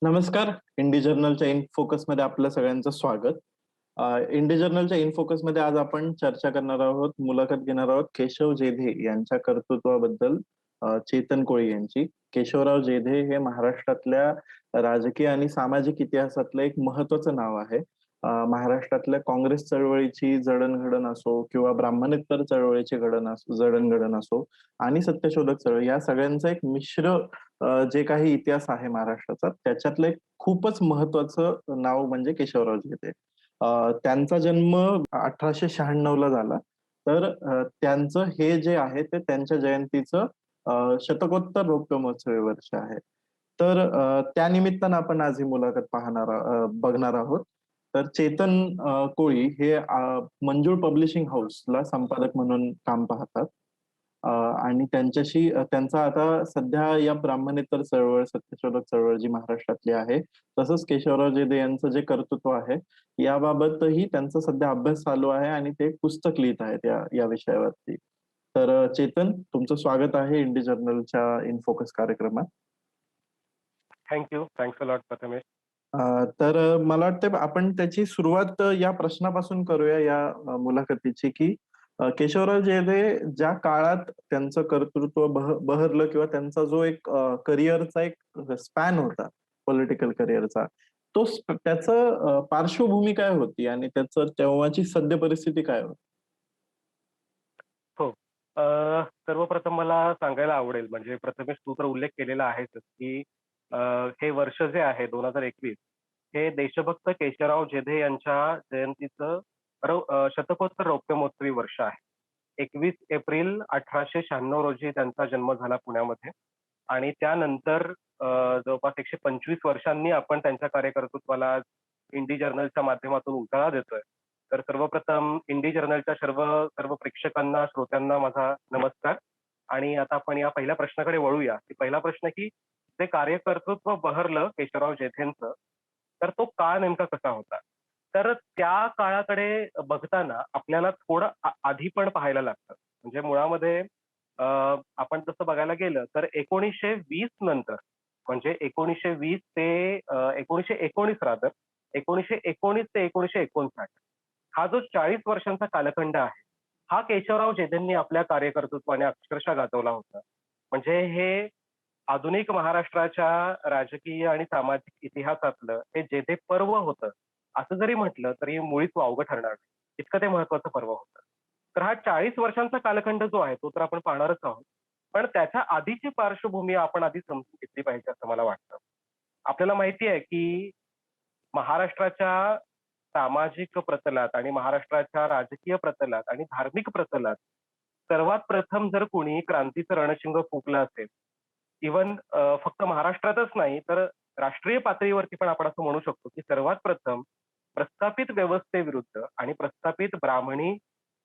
नमस्कार. इंडी जर्नलच्या इन फोकसमध्ये आपलं सगळ्यांचं स्वागत. इंडी जर्नलच्या इन फोकसमध्ये आज आपण चर्चा करणार आहोत, मुलाखत घेणार आहोत केशव जेधे यांच्या कर्तृत्वाबद्दल. चेतन कोळी यांची. केशवराव जेधे हे महाराष्ट्रातल्या राजकीय आणि सामाजिक इतिहासातलं एक महत्वाचं नाव आहे. महाराष्ट्रातल्या काँग्रेस चळवळीची जडणघडण असो किंवा ब्राह्मणेतर चळवळीची जडणघडण असो आणि सत्यशोधक चळवळी या सगळ्यांचा एक मिश्र जे काही इतिहास आहे महाराष्ट्राचा त्याच्यातलं एक खूपच महत्वाचं नाव म्हणजे केशवराव जेधे. त्यांचा जन्म 1896 ला झाला. तर त्यांचं हे जे आहे ते त्यांच्या जयंतीचं शतकोत्तर रौप्य महोत्सवी वर्ष आहे. तर त्या निमित्तानं आपण आज ही मुलाखत बघणार आहोत. तर चेतन कोळी हे मंजूळ पब्लिशिंग हाऊसला संपादक म्हणून काम पाहतात. आणि त्यांचा आता सध्या या ब्राह्मणेतर चळवळ, सत्यशोधक चळवळ जी महाराष्ट्रातली आहे, तसंच केशवराव जेधे यांचं जे कर्तृत्व आहे, याबाबतही त्यांचा सध्या अभ्यास चालू आहे आणि ते एक पुस्तक लिहित आहेत या विषयावरती. तर चेतन, तुमचं स्वागत आहे इंडी जर्नलच्या इन फोकस कार्यक्रमात. Thank you. Thanks a lot Prathamesh. तर मला वाटतं आपण त्याची सुरुवात या प्रश्नापासून करूया या मुलाखतीची, की केशवराव जेधे ज्या काळात त्यांचं कर्तृत्व बहरलं किंवा त्यांचा जो एक करिअरचा एक स्पॅन होता पॉलिटिकल करिअरचा, त्याचं पार्श्वभूमी काय होती आणि त्याचं तेव्हाची सद्य परिस्थिती काय होती? हो. सर्वप्रथम मला सांगायला आवडेल, म्हणजे प्रथमेश तू तर उल्लेख केलेला आहेच, की हे वर्ष जे आहे 2021 हे देशभक्त केशवराव जेधे यांच्या जयंतीचं शतकोत्तर रौप्य महोत्सवी वर्ष आहे. 21 एप्रिल 1896 रोजी त्यांचा जन्म झाला पुण्यामध्ये आणि त्यानंतर जवळपास 125 वर्षांनी आपण त्यांच्या कार्यकर्तृत्वाला इंडी जर्नलच्या माध्यमातून उजाळा देतोय. तर सर्वप्रथम इंडी जर्नलच्या सर्व सर्व प्रेक्षकांना, श्रोत्यांना माझा नमस्कार. आणि आता आपण या पहिल्या प्रश्नाकडे वळूया, की पहिला प्रश्न, की जे कार्यकर्तृत्व बहरलं केशवराव जेधेंचं, तर तो काळ नेमका कसा होता? तर त्या काळाकडे बघताना आपल्याला थोडं आधी पण पाहायला लागतं. म्हणजे मुळामध्ये आपण तसं बघायला गेलं तर 1920 नंतर, म्हणजे 1920 ते 1919 रादर 1919 ते 1959 हा जो 40 वर्षांचा कालखंड आहे, हा केशवराव जेधेंनी आपल्या कार्यकर्तृत्वाने अक्षरशः गाजवला होता. म्हणजे हे आधुनिक महाराष्ट्राच्या राजकीय आणि सामाजिक इतिहासातलं हे जेधे पर्व होतं, असं जरी म्हटलं तरी मुळीच वावगं ठरणार नाही. इतकं ते महत्वाचं पर्व होतं. तर हा 40 वर्षांचा कालखंड जो आहे तो तर आपण पाहणारच आहोत. पण त्याच्या आधीची पार्श्वभूमी आपण आधी समजून घेतली पाहिजे असं मला वाटतं. आपल्याला माहिती आहे, की महाराष्ट्राच्या सामाजिक प्रतलात आणि महाराष्ट्राच्या राजकीय प्रतलात आणि धार्मिक प्रतलात सर्वात प्रथम जर कोणी क्रांतीचं रणशिंग फुंकलं असेल, इव्हन फक्त महाराष्ट्रातच नाही तर राष्ट्रीय पातळीवरती पण आपण असं म्हणू शकतो, की सर्वात प्रथम प्रस्थापित व्यवस्थेविरुद्ध आणि प्रस्थापित ब्राह्मणी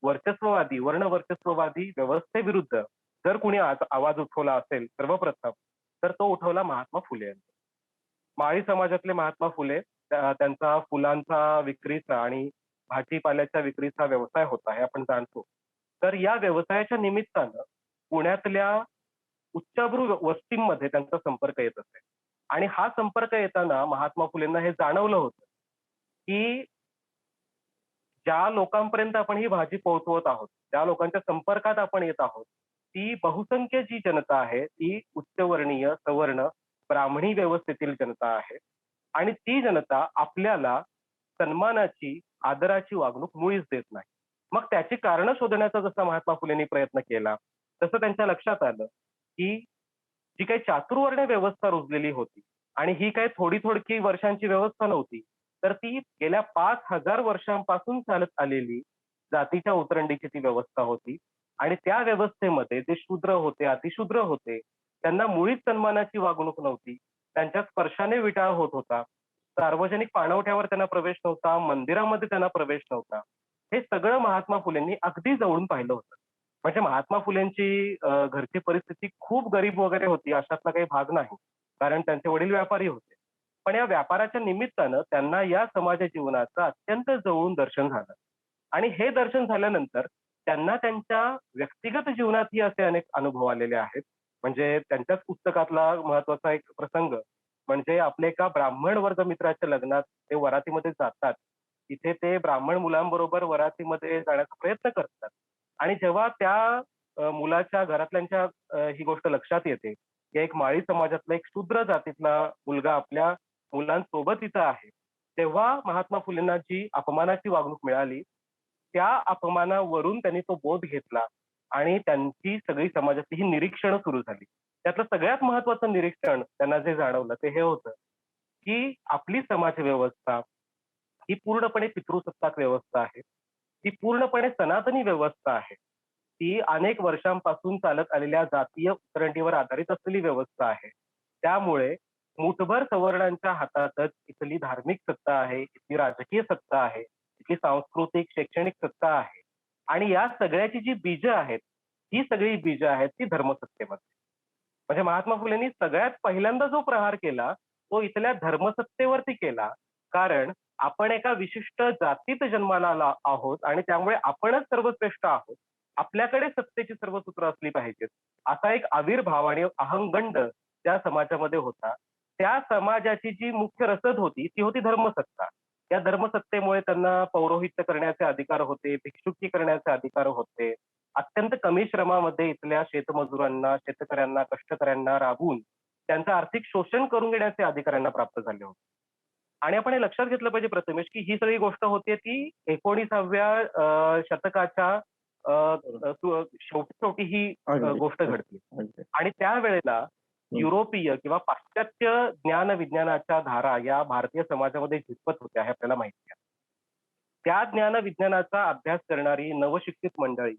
वर्चस्ववादी, वर्ण वर्चस्ववादी व्यवस्थेविरुद्ध जर कोणी आवाज उठवला असेल सर्वप्रथम, तर तो उठवला महात्मा फुले यांनी. माळी समाजातले महात्मा फुले, त्यांचा फुलांचा विक्रीचा आणि भाजीपाल्याच्या विक्रीचा व्यवसाय होता हे आपण जाणतो. तर या व्यवसायाच्या निमित्तानं पुण्यातल्या उच्चाभ्रू वस्तींमध्ये त्यांचा संपर्क येत असे. आणि हा संपर्क येताना महात्मा फुलेंना हे जाणवलं होतं, की ज्या लोकांपर्यंत आपण ही भाजी पोहोचवत आहोत, त्या लोकांच्या संपर्कात आपण येत आहोत, ती बहुसंख्य जी जनता आहे, ती उच्चवर्णीय, सवर्ण, ब्राह्मणी व्यवस्थेतील जनता आहे. आणि ती जनता आपल्याला सन्मानाची, आदराची वागणूक मुळीच देत नाही. मग त्याची कारणं शोधण्याचा जसा महात्मा फुलेंनी प्रयत्न केला, तसं त्यांच्या लक्षात आलं, की जी काही चातुर्वर्ण्य व्यवस्था रुजलेली होती आणि ही काही थोडी-थोडकी वर्षांची व्यवस्था नव्हती. तर ती गेल्या 5,000 वर्षांपासून चालत आलेली जातीच्या उतरंडीची ती व्यवस्था होती. आणि त्या व्यवस्थेमध्ये जे शूद्र होते, अतिशूद्र होते, त्यांना मुळीच सन्मानाची वागणूक नव्हती. त्यांच्या स्पर्शाने विटाळ होत होता. सार्वजनिक पाणवठ्यावर त्यांना प्रवेश नव्हता, मंदिरामध्ये त्यांना प्रवेश नव्हता. हे सगळं महात्मा फुलेंनी अगदी जवळून पाहिलं होतं. म्हणजे महात्मा फुलेंची घरची परिस्थिती खूप गरीब वगैरे होती अशातला काही भाग नाही. कारण त्यांचे वडील व्यापारी होते. पण या व्यापाराच्या निमित्तानं त्यांना या समाज जीवनाचं अत्यंत जवळून दर्शन झालं. आणि हे दर्शन झाल्यानंतर त्यांना त्यांच्या व्यक्तिगत जीवनातही असे अनेक अनुभव आलेले आहेत. म्हणजे त्यांच्याच पुस्तकातला महत्वाचा एक प्रसंग, म्हणजे आपल्या एका ब्राह्मण वर्ग मित्राच्या लग्नात ते वरातीमध्ये जातात. तिथे ते ब्राह्मण मुलांबरोबर वरातीमध्ये जाण्याचा प्रयत्न करतात आणि जेव्हा त्या मुलाच्या घरातल्यांच्या ही गोष्ट लक्षात येते, की एक माळी समाजातला एक शूद्र जातीतला मुलगा आपल्या मुलांसोबत इथं आहे. तेव्हा महात्मा फुलेंना जी अपमानाची वागणूक मिळाली, त्या अपमानावरून त्यांनी तो बोध घेतला आणि त्यांची सगळी समाजातली ही निरीक्षणं सुरू झाली. त्यातलं सगळ्यात महत्त्वाचं निरीक्षण त्यांना जे जाणवलं ते हे होतं, की आपली समाजव्यवस्था ही पूर्णपणे पितृसत्ताक व्यवस्था आहे. ती पूर्णपणे सनातनी व्यवस्था आहे. ती अनेक वर्षांपासून चालत आलेल्या जातीय उतरंडीवर आधारित असलेली व्यवस्था आहे. त्यामुळे मूठभर सवर्णांच्या हातातच इथली धार्मिक सत्ता आहे, इथली राजकीय सत्ता आहे, इथली सांस्कृतिक, शैक्षणिक सत्ता आहे आणि या सगळ्याची जी बीजं आहेत, ही सगळी बीजं आहेत ती धर्मसत्तेमध्ये. म्हणजे महात्मा फुलेंनी सगळ्यात पहिल्यांदा जो प्रहार केला, तो इथल्या धर्मसत्तेवरती केला. कारण आपण एका विशिष्ट जातीत जन्माला आहोत आणि त्यामुळे आपणच सर्वश्रेष्ठ आहोत. आपल्याकडे सत्तेची सर्व सूत्र असली पाहिजेत. असा एक आविर्भाव आणि अहंगंड त्या समाजामध्ये होता. त्या समाजाची जी मुख्य रसद होती, ती होती धर्मसत्ता. त्या धर्मसत्तेमुळे त्यांना पौरोहित्य करण्याचे अधिकार होते, भिक्षुकी करण्याचे अधिकार होते. अत्यंत कमी श्रमामध्ये इथल्या शेतमजुरांना, शेतकऱ्यांना, कष्टकऱ्यांना राबवून त्यांचं आर्थिक शोषण करून घेण्याचे अधिकार प्राप्त झाले होते. आणि आपण हे लक्षात घेतलं पाहिजे प्रथमेश, की ही सगळी गोष्ट होतीये ती 19व्या शतकाच्या अ, बरोबर. शेवटी ही अगदी, गोष्ट अगदी, घडली. अगदी. आणि त्यावेळेला हं. युरोपीय किंवा पाश्चात्य ज्ञान विज्ञानाच्या धारा या भारतीय समाजामध्ये झिरपत होत्या हे आपल्याला माहिती आहे. त्या ज्ञान विज्ञानाचा अभ्यास करणारी नवशिक्षित मंडळी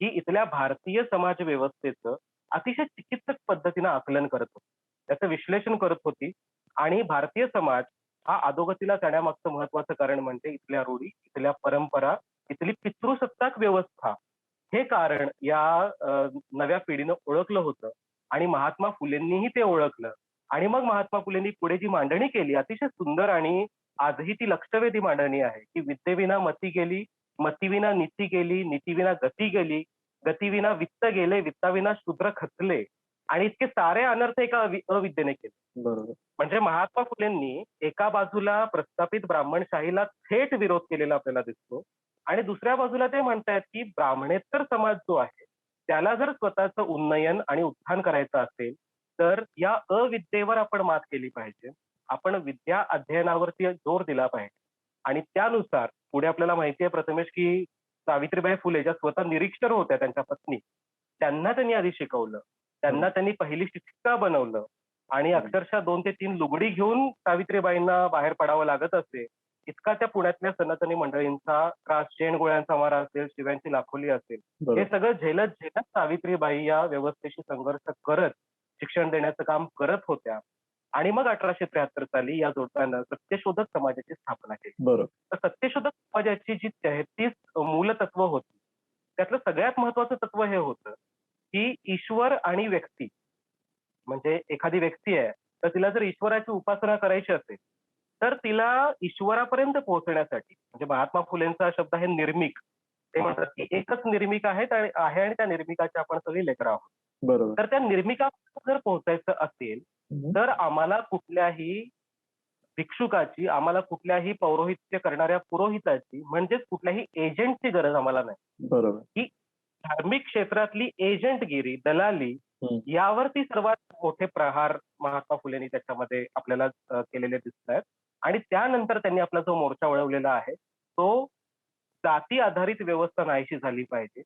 ही इथल्या भारतीय समाज व्यवस्थेचं अतिशय चिकित्सक पद्धतीनं आकलन करत होती. त्याचं विश्लेषण करत होती आणि भारतीय समाज हा अधोगतीला जाण्यामागचं महत्वाचं कारण म्हणजे इथल्या रूढी, इथल्या परंपरा, इथली पितृसत्ताक व्यवस्था हे कारण या नव्या पिढीनं ओळखलं होतं आणि महात्मा फुलेंनीही ते ओळखलं आणि मग महात्मा फुलेंनी पुढे जी मांडणी केली अतिशय सुंदर आणि आजही ती लक्षवेधी मांडणी आहे, की विद्येविना मती गेली, मतीविना नीती गेली, नीतीविना गती गेली, गतीविना वित्त गेले, वित्ताविना शूद्र खचले आणि इतके सारे अनर्थ एका अविद्येने केले. बरोबर. म्हणजे महात्मा फुलेंनी एका बाजूला प्रस्थापित ब्राह्मणशाहीला थेट विरोध केलेला आपल्याला दिसतो आणि दुसऱ्या बाजूला ते म्हणतायत, की ब्राह्मणेतर समाज जो आहे, त्याला जर स्वतःचं उन्नयन आणि उत्थान करायचं असेल, तर या अविद्येवर आपण मात केली पाहिजे. आपण विद्या अध्ययनावरती जोर दिला पाहिजे आणि त्यानुसार पुढे आपल्याला माहिती आहे प्रथमेश, की सावित्रीबाई फुले ज्या स्वतः निरीक्षर होत्या त्यांच्या पत्नी, त्यांना त्यांनी आधी शिकवलं. त्यांना त्यांनी पहिली शिक्षिका बनवलं आणि अक्षरशः 2 ते 3 लुगडी घेऊन सावित्रीबाईंना बाहेर पडावं लागत असे. इतका त्या पुण्यातल्या सनातनी मंडळींचा त्रास, शेणगोळ्यांचा मारा असेल, शिव्यांची लाखोली असेल, हे बरोबर. सगळं झेलत झेलत सावित्रीबाई या व्यवस्थेशी संघर्ष करत शिक्षण देण्याचं काम करत होत्या. आणि मग 1873 साली या जोडप्यानं सत्यशोधक समाजाची स्थापना केली. बरोबर. तर सत्यशोधक समाजाची जी 33 मूलतत्व होती, त्यातलं सगळ्यात महत्वाचं तत्व हे होतं, की ईश्वर आणि व्यक्ती म्हणजे एखादी व्यक्ती आहे, तर तिला जर ईश्वराची उपासना करायची असेल, तर तिला ईश्वरापर्यंत पोहोचण्यासाठी म्हणजे महात्मा फुलेंचा शब्द आहे निर्मिक. ते म्हणतात, की एकच निर्मिक आहे आणि त्या निर्मिकाची आपण सगळी लेकरं आहोत. बरोबर. तर त्या निर्मिकापर्यंत जर पोहोचायचं असेल, हं. तर आम्हाला कुठल्याही भिक्षुकाची, आम्हाला कुठल्याही पौरोहित्य करणाऱ्या पुरोहिताची म्हणजेच कुठल्याही एजंटची गरज आम्हाला नाही. बरोबर. ही धार्मिक क्षेत्रातली एजंटगिरी, दलाली हं. यावरती सर्वात मोठे प्रहार महात्मा फुलेंनी त्याच्यामध्ये आपल्याला केलेले दिसतायत आणि त्यानंतर त्यांनी आपला जो मोर्चा वळवलेला आहे, तो जाती आधारित व्यवस्था नाहीशी झाली पाहिजे.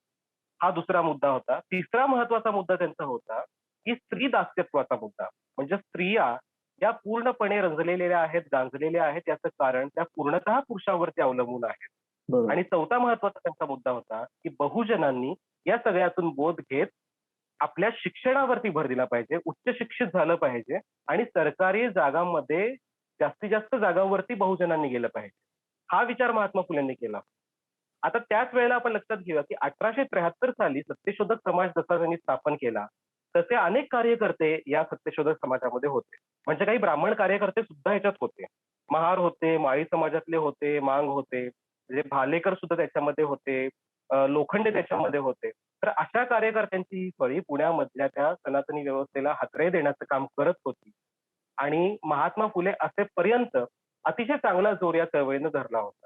हा दुसरा मुद्दा होता. तिसरा महत्वाचा मुद्दा त्यांचा होता, की स्त्री दास्यत्वाचा मुद्दा. म्हणजे स्त्रिया या पूर्णपणे रंजलेल्या आहेत, गांजलेल्या आहेत. याचं कारण त्या पूर्णतः पुरुषावरती अवलंबून आहेत. बरोबर. आणि चौथा महत्वाचा त्यांचा मुद्दा होता, की बहुजनांनी या सगळ्यातून बोध घेत आपल्या शिक्षणावरती भर दिला पाहिजे, उच्च शिक्षित झालं पाहिजे आणि सरकारी जागांमध्ये जास्तीत जास्त जागांवरती बहुजनांनी गेलं पाहिजे. हा विचार महात्मा फुलेंनी केला. आता त्याच वेळेला आपण लक्षात घेऊया, की 1873 साली सत्यशोधक समाज जसा त्यांनी स्थापन केला, तसे अनेक कार्यकर्ते या सत्यशोधक समाजामध्ये होते. म्हणजे काही ब्राह्मण कार्यकर्ते सुद्धा ह्याच्यात होते. महार होते, माळी समाजातले होते, मांग होते, म्हणजे भालेकर सुद्धा त्याच्यामध्ये होते, लोखंडे त्याच्यामध्ये होते. तर अशा कार्यकर्त्यांची ही फळी पुण्यामधल्या त्या सनातनी व्यवस्थेला हातरे देण्याचं काम करत होती. आणि महात्मा फुले असेपर्यंत अतिशय चांगला जोर या चळवळीनं धरला होता.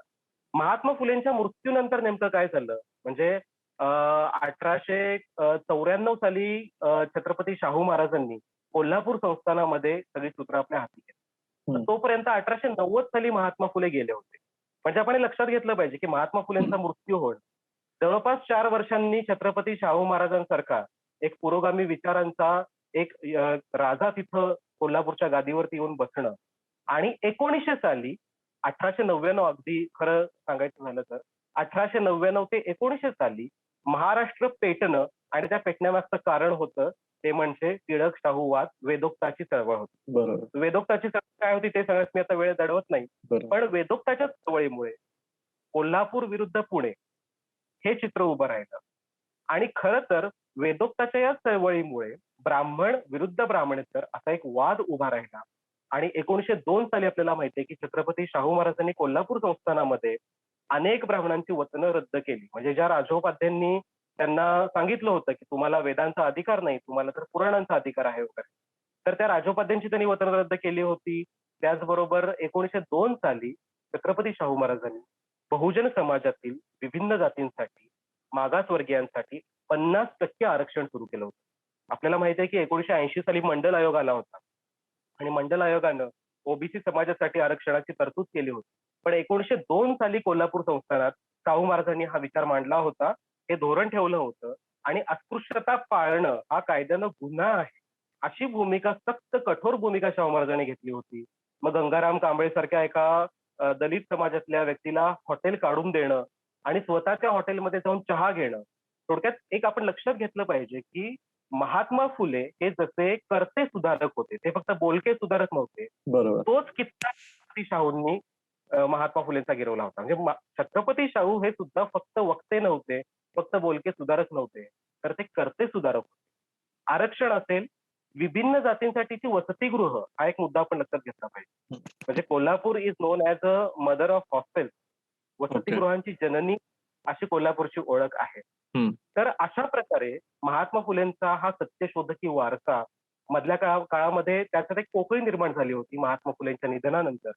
महात्मा फुलेंच्या मृत्यूनंतर नेमकं काय झालं? म्हणजे 1894 साली छत्रपती शाहू महाराजांनी कोल्हापूर संस्थानामध्ये सगळी सूत्र आपल्या हाती घेतली. तर हं. तोपर्यंत 1890 साली महात्मा फुले गेले होते. म्हणजे आपण हे लक्षात घेतलं पाहिजे, की महात्मा फुलेंचा मृत्यू होणं जवळपास 4 वर्षांनी छत्रपती शाहू महाराजांसारखा एक पुरोगामी विचारांचा एक राजा तिथं कोल्हापूरच्या गादीवरती येऊन बसणं आणि 1900 साली 1899 अगदी खरं सांगायचं झालं तर 1899 ते 1900 साली महाराष्ट्र पेटणं आणि त्या पेटण्यामागचं कारण होतं ते म्हणजे टिळक शाहू वाद वेदोक्ताची चळवळ होती. बरोबर, वेदोक्ताची चळवळ काय होती ते सांगण्यात मी आता वेळ दडवत नाही. बरोबर. पण वेदोक्ताच्या चळवळीमुळे कोल्हापूर विरुद्ध पुणे हे चित्र उभं राहिलं. आणि खरं तर वेदोक्ताच्या या चळवळीमुळे ब्राह्मण विरुद्ध ब्राह्मणेतर असा एक वाद उभा राहिला. आणि 1902 साली आपल्याला माहिती आहे, की छत्रपती शाहू महाराजांनी कोल्हापूर संस्थानामध्ये अनेक ब्राह्मणांची वचनं रद्द केली. म्हणजे ज्या राजोपाध्यांनी त्यांना सांगितलं होतं, की तुम्हाला वेदांचा अधिकार नाही, तुम्हाला तर पुराणांचा अधिकार आहे वगैरे. तर त्या राजोपाध्यांची त्यांनी वचनं रद्द केली होती. त्याचबरोबर 1902 साली छत्रपती शाहू महाराजांनी बहुजन समाजातील विभिन्न जातींसाठी, मागासवर्गीयांसाठी 50% आरक्षण सुरू केलं होतं. आपल्याला माहिती आहे, की 1980 साली मंडल आयोग आला होता. आणि मंडल आयोगानं ओबीसी समाजासाठी आरक्षणाची तरतूद केली होती. पण 1902 साली कोल्हापूर संस्थानात शाहू महाराजांनी हा विचार मांडला होता. हे धोरण ठेवलं होतं आणि अस्पृश्यता पाळणं हा कायद्यानं गुन्हा आहे. अशी भूमिका सक्त कठोर भूमिका शाहू महाराजांनी घेतली होती. मग गंगाराम कांबळे सारख्या एका दलित समाजातल्या व्यक्तीला हॉटेल काढून देणं आणि स्वतःच्या हॉटेलमध्ये जाऊन चहा घेणं. थोडक्यात एक आपण लक्षात घेतलं पाहिजे, की महात्मा फुले हे जसे कर्ते सुधारक होते, ते फक्त बोलके सुधारक नव्हते. बरोबर. तोच किस्सा छत्रपती शाहूंनी महात्मा फुलेंचा गिरवला होता. म्हणजे छत्रपती शाहू हे सुद्धा फक्त वक्ते नव्हते, फक्त बोलके सुधारक नव्हते, तर ते कर्ते सुधारक होते. आरक्षण असेल, विभिन्न जातींसाठीची वसतिगृह हा एक मुद्दा आपण लक्षात घेतला पाहिजे. हं. म्हणजे Kolhapur is known as a mother of hostels. Okay. वसतिगृहांची जननी अशी कोल्हापूरची ओळख आहे. हं. तर अशा प्रकारे महात्मा फुलेंचा हा सत्यशोधकी वारसा मधल्या काळामध्ये त्याच्यात एक पोकळी निर्माण झाली होती महात्मा फुलेंच्या निधनानंतर.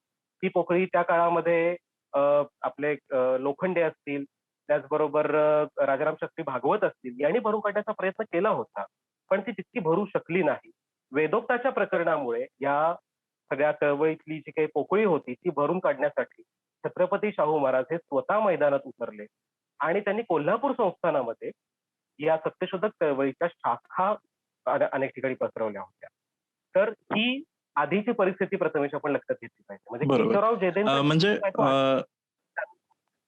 ती पोकळी त्या काळामध्ये आपले लोखंडे असतील, त्याचबरोबर राजाराम शास्त्री भागवत असतील यांनी भरून काढण्याचा प्रयत्न केला होता. पण ती तितकी भरू शकली नाही. वेदोक्ताच्या प्रकरणामुळे या सगळ्या चळवळीतली जी काही पोकळी होती ती भरून काढण्यासाठी छत्रपती शाहू महाराज हे स्वतः मैदानात उतरले आणि त्यांनी कोल्हापूर संस्थानामध्ये या सत्यशोधक चळवळीच्या शाखा अनेक ठिकाणी पसरवल्या होत्या. तर ही आधीची परिस्थिती प्रथमेश आपण लक्षात घेतली पाहिजे. म्हणजे बरोबर. केशवराव जेधेंचा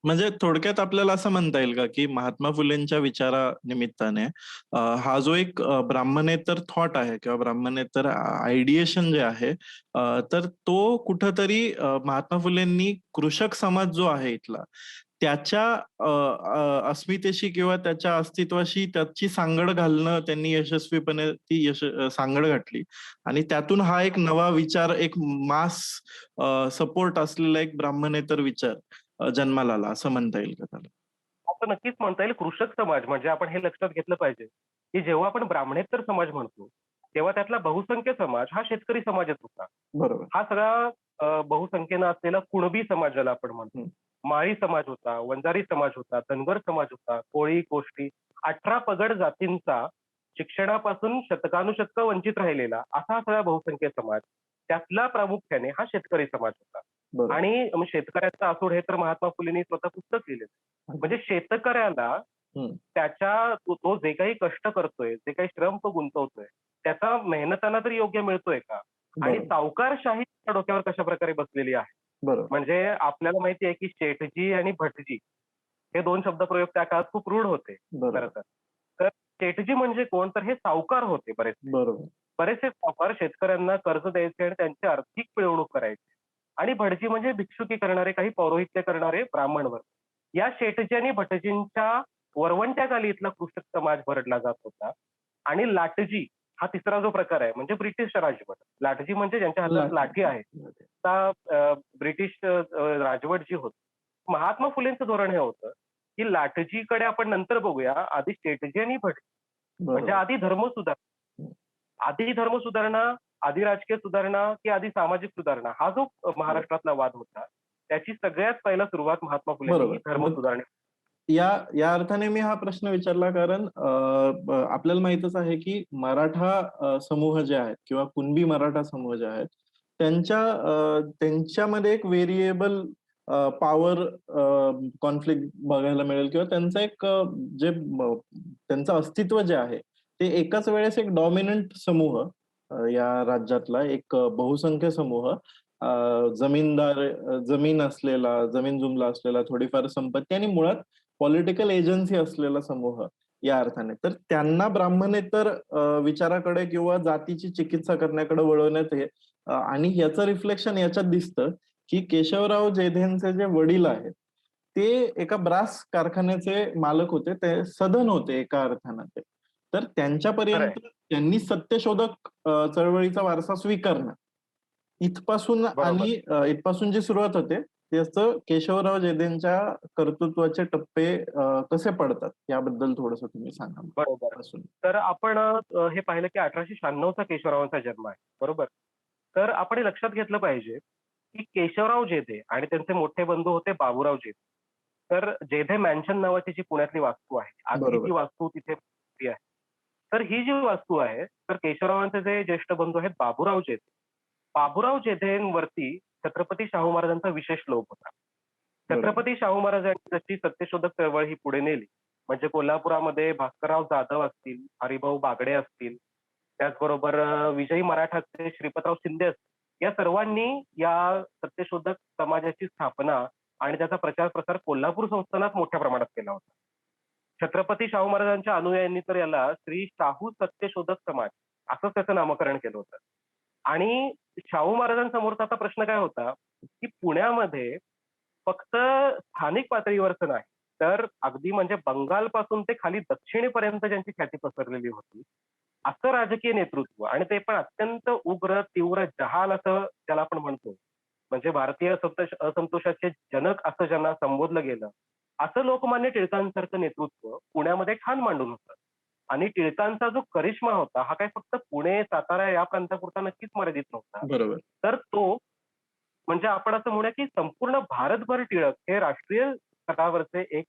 म्हणजे थोडक्यात आपल्याला असं म्हणता येईल का, की महात्मा फुलेंच्या विचारानिमित्ताने हा जो एक ब्राह्मणेतर थॉट आहे किंवा ब्राह्मणेतर आयडिएशन जे आहे तर तो कुठेतरी महात्मा फुलेंनी कृषक समाज जो आहे इथला त्याच्या अस्मितेशी किंवा त्याच्या अस्तित्वाशी त्याची सांगड घालणं त्यांनी यशस्वीपणे ती सांगड घातली आणि त्यातून हा एक नवा विचार, एक मास सपोर्ट असलेला एक ब्राह्मणेतर विचार जन्माला आला असं म्हणता येईल का त्याला? असं नक्कीच म्हणता येईल कृषक समाज म्हणजे आपण हे लक्षात घेतलं पाहिजे, की जेव्हा आपण ब्राह्मणेतर समाज म्हणतो, तेव्हा त्यातला बहुसंख्य समाज हा शेतकरी समाजच होता. बरोबर. हा सगळा बहुसंख्येनं असलेला कुणबी समाज ज्याला आपण म्हणतो. माळी समाज होता, वंजारी समाज होता, धनगर समाज होता, कोळी, कोष्टी 18 पगड जातींचा शिक्षणापासून शतकानुशतकं वंचित राहिलेला असा हा सगळा बहुसंख्य समाज. त्यातला प्रामुख्याने हा शेतकरी समाज होता. बरोबर. आणि शेतकऱ्याचा असूड हे तर महात्मा फुलेंनी स्वतः पुस्तक लिहिलं. म्हणजे शेतकऱ्याला त्याच्या तो जे काही कष्ट करतोय, जे काही श्रम तो गुंतवतोय, त्याचा मेहनताना तरी योग्य मिळतोय का? आणि बरोबर. सावकारशाही त्याच्या डोक्यावर कशा प्रकारे बसलेली आहे. बरोबर. म्हणजे आपल्याला माहिती आहे की शेठजी आणि भटजी हे 2 शब्दप्रयोग त्या काळात खूप रूढ होते बरोबर. खरं तर. तर शेठजी म्हणजे कोण? तर हे सावकार होते बरेचसे. बरोबर. बरेचसे सावकार शेतकऱ्यांना कर्ज द्यायचे आणि त्यांची आर्थिक पिळवणूक करायची. आणि भटजी म्हणजे भिक्षुकी करणारे, काही पौरोहित्य करणारे ब्राह्मण वर्ग. या शेठजी आणि भटजींच्या वरवंट्याखाली इथला कृषक समाज भरडला जात होता. आणि लाटजी हा तिसरा जो प्रकार आहे म्हणजे ब्रिटिश राजवट. लाटजी म्हणजे ज्यांच्या हातात लाठी आहे. आता ब्रिटिश राजवट जी होती. महात्मा फुलेंचं धोरण हे होतं, की लाटजीकडे आपण नंतर बघूया. आधी शेठजी आणि भटजी म्हणजे आधी धर्म सुधारणा आधी राजकीय सुधारणा की आधी सामाजिक सुधारणा हा जो बरोबर. महाराष्ट्रातला वाद होता, त्याची सगळ्यात पहिला सुरुवात महात्मा फुलेंनी बरोबर. धर्म मग सुधारणे या या अर्थाने मी हा प्रश्न विचारला कारण आपल्याला माहीतच आहे की मराठा समूह जे आहेत किंवा कुणबी मराठा समूह जे आहेत, त्यांच्यामध्ये एक व्हेरिएबल पॉवर कॉन्फ्लिक्ट बघायला मिळेल किंवा त्यांचं एक त्यांचं अस्तित्व जे आहे, ते एकाच वेळेस एक डॉमिनंट समूह या राज्यातला एक बहुसंख्य समूह जमीनदार जमीन असलेला, जमीन जुमला असलेला, थोडीफार संपत्ती आणि पॉलिटिकल एजन्सी असलेला समूह या अर्थाने. तर त्यांना ब्राह्मणेतर विचाराकडे किंवा जातीची चिकित्सा करण्याकडे वळवण्यात आणि याचं रिफ्लेक्शन याच्यात दिसतं, की केशवराव जेधेंचे जे वडील आहेत, ते एका ब्रास कारखान्याचे मालक होते. ते सधन होते एका अर्थानं ते. तर खरंय. त्यांच्यापर्यंत त्यांनी सत्यशोधक चळवळीचा वारसा स्वीकारणं. इथपासून बरोबर. आणि इथपासून जी सुरुवात होते, त्याचं केशवराव जेधेंच्या कर्तृत्वाचे टप्पे कसे पडतात याबद्दल थोडंसं तुम्ही सांगा मला बरोबर. पासून. तर आपण हे पाहिलं की 1896 चा केशवरावांचा जन्म आहे. बरोबर. तर आपण हे लक्षात घेतलं पाहिजे, की केशवराव जेधे आणि त्यांचे मोठे बंधू होते बाबूराव जेधे. तर जेधे मॅन्शन नावाची जी पुण्यातली वास्तू आहे, आजही बरोबर. ती वास्तू तिथे उभी आहे. तर ही जी वास्तू आहे, तर केशवरावांचे जे ज्येष्ठ बंधू आहेत बाबूराव जेधे. बाबूराव जेधेंवरती छत्रपती शाहू महाराजांचा विशेष लोभ होता. बरोबर. छत्रपती शाहू महाराजांनी जशी सत्यशोधक चळवळ ही पुढे नेली, म्हणजे कोल्हापुरामध्ये भास्करराव जाधव असतील, हरिभाऊ बागडे असतील, त्याचबरोबर विजयी मराठाचे श्रीपतराव शिंदे असतील, या सर्वांनी या सत्यशोधक समाजाची स्थापना आणि त्याचा प्रचार-प्रसार कोल्हापूर संस्थानात मोठ्या प्रमाणात केला होता. छत्रपती शाहू महाराजांच्या अनुयायांनी तर याला श्री शाहू सत्यशोधक समाज असंच त्याचं नामकरण केलं होतं. आणि शाहू महाराजांसमोरचा आता प्रश्न काय होता, की पुण्यामध्ये फक्त स्थानिक पातळीवरचं नाही, तर अगदी म्हणजे बंगालपासून ते खाली दक्षिणेपर्यंत ज्यांची ख्याती पसरलेली होती, असं राजकीय नेतृत्व आणि ते पण अत्यंत उग्र, तीव्र जहाल असं ज्याला आपण म्हणतो. म्हणजे भारतीय असंतोषाचे जनक असं ज्यांना संबोधलं गेलं, असं लोकमान्य टिळकांसारखं नेतृत्व पुण्यामध्ये ठाण मांडून होतं. आणि टिळकांचा जो करिश्मा होता, हा काही फक्त पुणे, सातारा या प्रांतापुरता नक्कीच मर्यादित नव्हता. बरोबर. तर तो म्हणजे आपण असं म्हणूया, की संपूर्ण भारतभर टिळक हे राष्ट्रीय स्तरावरचे एक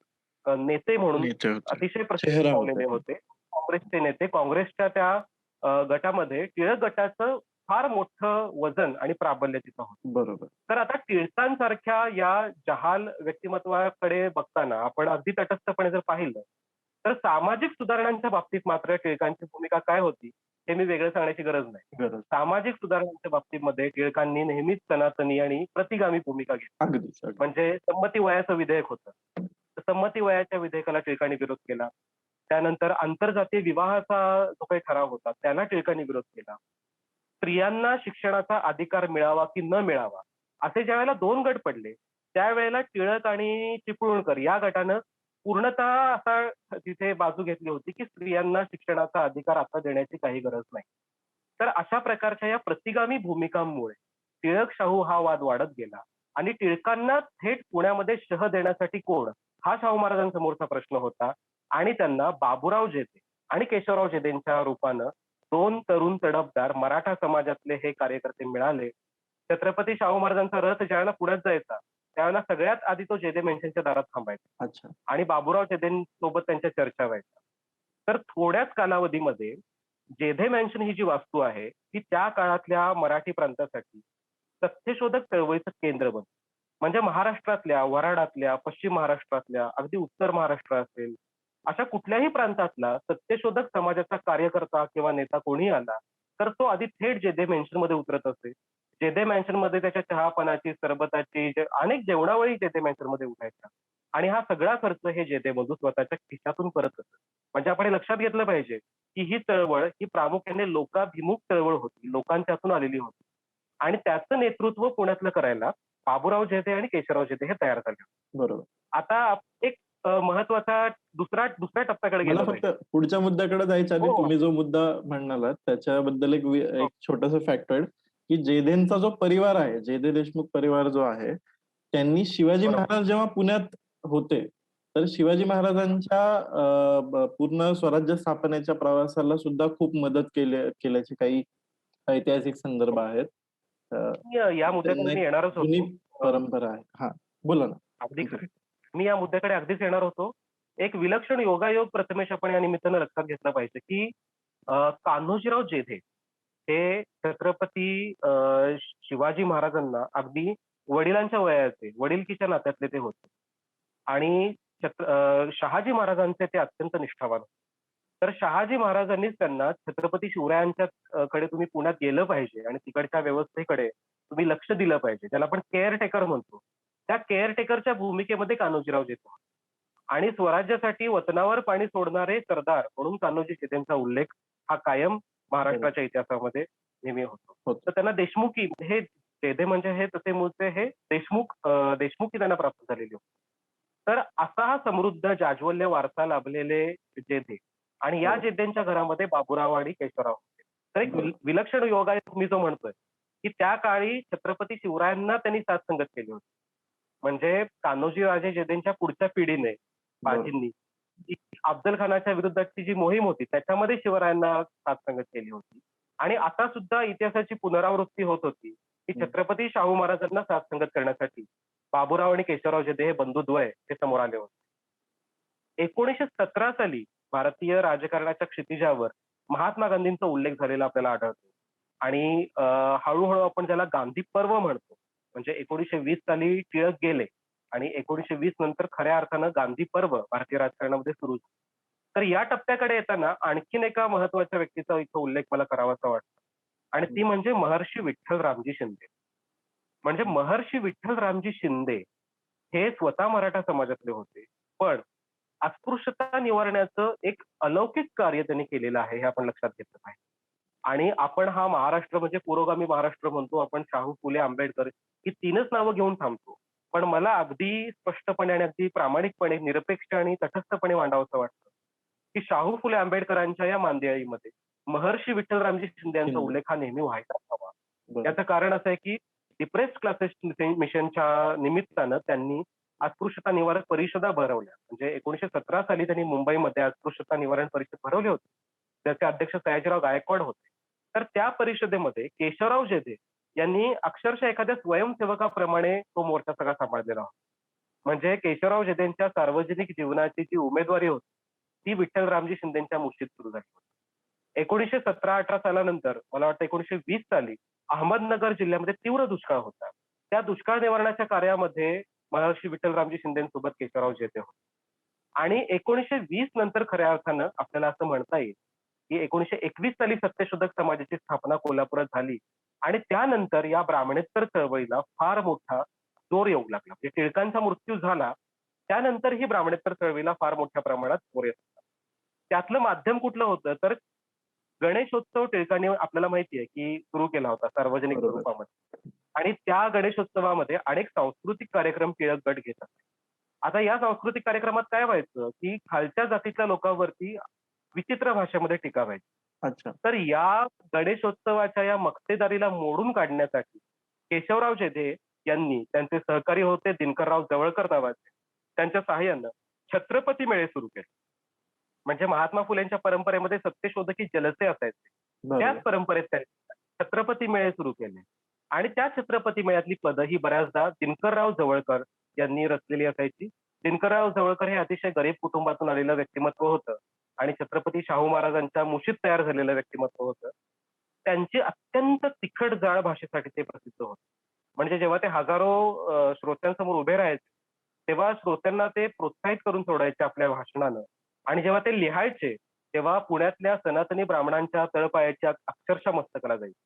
नेते म्हणून नेते होते. अतिशय प्रसिद्धी चेहरा होता पावलेले ते. होते. काँग्रेसचे नेते. काँग्रेसच्या त्या गटामध्ये टिळक गटाचं फार मोठं वजन आणि प्राबल्य तिथं होतं. बरोबर. तर आता टिळकांसारख्या या जहाल व्यक्तिमत्वाकडे बघताना आपण अगदी तटस्थपणे जर पाहिलं, तर सामाजिक सुधारणांच्या बाबतीत मात्र टिळकांची भूमिका काय होती, हे मी वेगळं सांगण्याची गरज नाही. गरज. सामाजिक सुधारणांच्या बाबतीमध्ये टिळकांनी नेहमीच सनातनी आणि प्रतिगामी भूमिका घेतली. अगदीच. अगदी. म्हणजे संमती वयाचं विधेयक होतं. तर संमती वयाच्या विधेयकाला टिळकांनी विरोध केला. त्यानंतर आंतरजातीय विवाहाचा जो काही ठराव होता, त्याला टिळकांनी विरोध केला. स्त्रियांना शिक्षणाचा अधिकार मिळावा की न मिळावा, असे ज्यावेळेला 2 गट पडले, त्यावेळेला टिळक आणि चिपळूणकर या गटानं पूर्णतः असा तिथे बाजू घेतली होती, की स्त्रियांना शिक्षणाचा अधिकार आता देण्याची काही गरज नाही. तर अशा प्रकारच्या या प्रतिगामी भूमिकांमुळे टिळक शाहू हा वाद वाढत गेला आणि टिळकांना थेट पुण्यामध्ये शह देण्यासाठी कोण? हा शाहू महाराजांसमोरचा प्रश्न होता आणि त्यांना बाबूराव जेधे आणि केशवराव जेधेंच्या रूपानं 2 तरुण तडफदार मराठा समाजातले हे कार्यकर्ते मिळाले. छत्रपती शाहू महाराजांचा रथ ज्यावेळेला पुण्यात जायचा, त्यावेळेला सगळ्यात आधी तो जेधे मेन्शनच्या दारात थांबायचा अच्छा. आणि बाबूराव जेधेंसोबत त्यांच्या चर्चा व्हायच्या. तर थोड्याच कालावधीमध्ये जेधे मॅन्शन ही जी वास्तू आहे, ती त्या काळातल्या मराठी प्रांतासाठी सत्यशोधक चळवळीचं केंद्र बनलं. म्हणजे महाराष्ट्रातल्या, वऱ्हाडातल्या, पश्चिम महाराष्ट्रातल्या, अगदी उत्तर महाराष्ट्र असेल, अशा कुठल्याही प्रांतातला सत्यशोधक समाजाचा कार्यकर्ता किंवा नेता कोणी आला, तर तो आधी थेट जेधे मॅन्शनमध्ये उतरत असे. जेधे मॅन्शनमध्ये त्याच्या चहापानाची, सरबताची, अनेक जेवणावळी जेधे मॅन्शनमध्ये उठायच्या. आणि हा सगळा खर्च हे जेधे बंधू स्वतःच्या खिशातून करत असत. म्हणजे आपण हे लक्षात घेतलं पाहिजे, की ही चळवळ ही प्रामुख्याने लोकाभिमुख चळवळ होती. लोकांच्या हातून आलेली होती. आणि त्याचं नेतृत्व पुण्यातलं करायला बाबूराव जेधे आणि केशवराव जेधे हे तयार झाले होते. बरोबर. आता एक महत्वाचा दुसऱ्या टप्प्याकडे मला गेलं फक्त पाहिजे. पुढच्या मुद्द्याकडे जायच्या आधी हो, हो. तुम्ही जो मुद्दा म्हणालात त्याच्याबद्दल हो, एक छोटंसं फॅक्टॉइड, की जेधेंचा जो परिवार आहे, जेधे देशमुख परिवार जो आहे, त्यांनी शिवाजी बरोबर. महाराज जेव्हा पुण्यात होते, तर शिवाजी महाराजांच्या पूर्ण स्वराज्य स्थापनेच्या प्रवासाला सुद्धा खूप मदत केल्याची काही ऐतिहासिक संदर्भ आहेत. या मुद्द्याकडे त्यांना मी एक येणारच जुनी होतो. परंपरा आहे. हां, बोला ना. अगदी खरं. मी या मुद्द्याकडे अगदीच येणार होतो. एक विलक्षण योगायोग प्रथमेश आपण या निमित्तानं लक्षात घेतला पाहिजे, की कान्होजीराव जेधे हे छत्रपती शिवाजी महाराजांना अगदी वडिलांच्या वयाचे, वडिलकीच्या नात्यातले ते होते. आणि शहाजी महाराजांचे ते अत्यंत निष्ठावान होते. तर शहाजी महाराजांनीच त्यांना छत्रपती शिवरायांच्या कडे तुम्ही पुण्यात गेलं पाहिजे आणि तिकडच्या व्यवस्थेकडे तुम्ही लक्ष दिलं पाहिजे. ज्याला आपण केअर टेकर म्हणतो. त्या केअर टेकरच्या भूमिकेमध्ये कान्होजीराव जेधे होते. आणि स्वराज्यासाठी वतनावर पाणी सोडणारे सरदार म्हणून कान्होजी जेधेंचा उल्लेख हा कायम महाराष्ट्राच्या इतिहासामध्ये नेहमी होतो. होतो. तर त्यांना देशमुखी हे जेधे म्हणजे हे तसे मूळचे हे देशमुखी त्यांना प्राप्त झालेली होती. तर असा हा समृद्ध जाज्वल्य वारसा लाभलेले जेधे आणि या जेधेंच्या घरामध्ये बाबूराव आणि केशवराव होते. तर एक विलक्षण योगायोग मी जो म्हणतोय, की त्या काळी छत्रपती शिवरायांना त्यांनी साथ संगत केली होती. म्हणजे कान्होजी राजे जेधेंच्या पुढच्या पिढीने बाजींनी जी अफजल खानाच्या विरुद्धची जी मोहीम होती त्याच्यामध्ये शिवरायांना साथ संगत केली होती. आणि आता सुद्धा इतिहासाची पुनरावृत्ती होत होती, की छत्रपती शाहू महाराजांना साथ संगत करण्यासाठी बाबूराव आणि केशवराव जेधे हे बंधुद्वय ते समोर आले होते. 1917 साली भारतीय राजकारणाच्या क्षितिजावर महात्मा गांधींचा उल्लेख झालेला आपल्याला आढळतो. आणि हळूहळू आपण ज्याला गांधी पर्व म्हणतो. म्हणजे 1920 साली टिळक गेले आणि 1920 नंतर खऱ्या अर्थानं गांधी पर्व भारतीय राजकारणामध्ये सुरू झालं. तर या टप्प्याकडे येताना आणखीन एका महत्वाच्या व्यक्तीचा इथं उल्लेख मला करावासा वाटतो. आणि ती म्हणजे महर्षी विठ्ठल रामजी शिंदे. म्हणजे महर्षी विठ्ठल रामजी शिंदे हे स्वतः मराठा समाजातले होते. पण अस्पृश्यता निवारण्याचं एक अलौकिक कार्य त्यांनी केलेलं आहे हे आपण लक्षात घेतलं पाहिजे. आणि आपण हा महाराष्ट्र म्हणजे पुरोगामी महाराष्ट्र म्हणतो. आपण शाहू फुले आंबेडकर ही तीनच नावं घेऊन थांबतो. पण मला अगदी स्पष्टपणे आणि अगदी प्रामाणिकपणे, निरपेक्ष आणि तटस्थपणे मांडावंसं वाटतं, की शाहू फुले आंबेडकरांच्या या मांदियाळीमध्ये महर्षी विठ्ठलरामजी शिंदे यांचा शिंदे. उल्लेख हा नेहमी व्हायचा हवा. बरं. याचं कारण असं आहे, की डिप्रेस्ड क्लासेस मिशनच्या निमित्तानं त्यांनी अस्पृश्यता निवारक परिषदा भरवल्या. म्हणजे 1917 साली त्यांनी मुंबईमध्ये अस्पृश्यता निवारण परिषद भरवली होती. त्याचे अध्यक्ष सयाजीराव गायकवाड होते. तर त्या परिषदेमध्ये केशवराव जेधे यांनी अक्षरशः एखाद्या स्वयंसेवकाप्रमाणे तो मोर्चा सगळा सांभाळलेला होता. म्हणजे केशवराव जेधेंच्या सार्वजनिक जीवनाची जी उमेदवारी होती, ती विठ्ठलरामजी शिंदेंच्या मुठीत सुरू झाली होती. 1917-18 सालानंतर मला वाटतं 1920 साली अहमदनगर जिल्ह्यामध्ये तीव्र दुष्काळ होता. त्या दुष्काळ निवारणाच्या कार्यामध्ये महर्षी विठ्ठलरामजी शिंदेसोबत केशवराव जेधे होते. आणि 1920 नंतर खऱ्या अर्थानं आपल्याला असं म्हणता येईल, की 1921 साली सत्यशोधक समाजाची स्थापना कोल्हापुरात झाली. आणि त्यानंतर या ब्राह्मणेतर चळवळीला फार मोठा जोर येऊ लागला. म्हणजे टिळकांचा मृत्यू झाला, त्यानंतर ही ब्राह्मणेतर चळवळीला फार मोठ्या प्रमाणात जोर येत होता. त्यातलं माध्यम कुठलं होतं तर गणेशोत्सव टिळकांनी आपल्याला माहिती आहे, की सुरू केला होता सार्वजनिक बरोबर. स्वरूपामध्ये. आणि त्या गणेशोत्सवामध्ये अनेक सांस्कृतिक कार्यक्रम टिळक गट घेत असतात. आता या सांस्कृतिक कार्यक्रमात काय व्हायचं, की खालच्या जातीतल्या लोकांवरती विचित्र भाषेमध्ये टीका व्हायची. अच्छा. तर या गणेशोत्सवाच्या या मक्तेदारीला मोडून काढण्यासाठी केशवराव जेधे यांनी त्यांचे सहकारी होते दिनकरराव जवळकर नावाचे, त्यांच्या सहाय्यानं छत्रपती मेळे सुरू केले. म्हणजे महात्मा फुलेंच्या परंपरेमध्ये सत्यशोधकी जलसे असायचे. बरोबर. त्याच परंपरेत त्यांनी छत्रपती मेळे सुरू केले. आणि त्या छत्रपती मेळ्यातली पदं ही बऱ्याचदा दिनकरराव जवळकर यांनी रचलेली असायची. दिनकरराव जवळकर हे अतिशय गरीब कुटुंबातून आलेलं व्यक्तिमत्व होतं आणि छत्रपती शाहू महाराजांच्या मुशीत तयार झालेलं व्यक्तिमत्व होतं. त्यांची अत्यंत तिखट जाळ भाषेसाठी ते प्रसिद्ध होते. म्हणजे जेव्हा ते हजारो श्रोत्यांसमोर उभे राहायचे, तेव्हा श्रोत्यांना ते प्रोत्साहित करून सोडायचे आपल्या भाषणानं. आणि जेव्हा ते लिहायचे, तेव्हा पुण्यातल्या सनातनी ब्राह्मणांच्या तळपायाची अक्षरशः मस्तकाला जायची.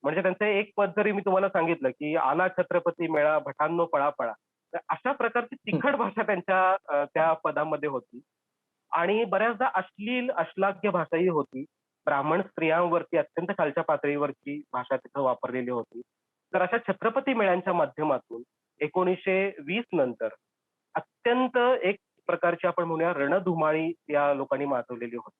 म्हणजे त्यांचं एक पद जरी मी तुम्हाला सांगितलं, की आला छत्रपती मेळा भटांनो पळा पळा. तर अशा प्रकारची तिखट भाषा त्यांच्या त्या पदामध्ये होती. आणि बऱ्याचदा अश्लील, अश्लाघ्य भाषाही होती. ब्राह्मण स्त्रियांवरती अत्यंत खालच्या पातळीवरची भाषा तिथं वापरलेली होती. तर अशा छत्रपती मेळ्यांच्या माध्यमातून 1920 नंतर अत्यंत एक प्रकारची आपण म्हणूया रणधुमाळी या लोकांनी माजवलेली होती.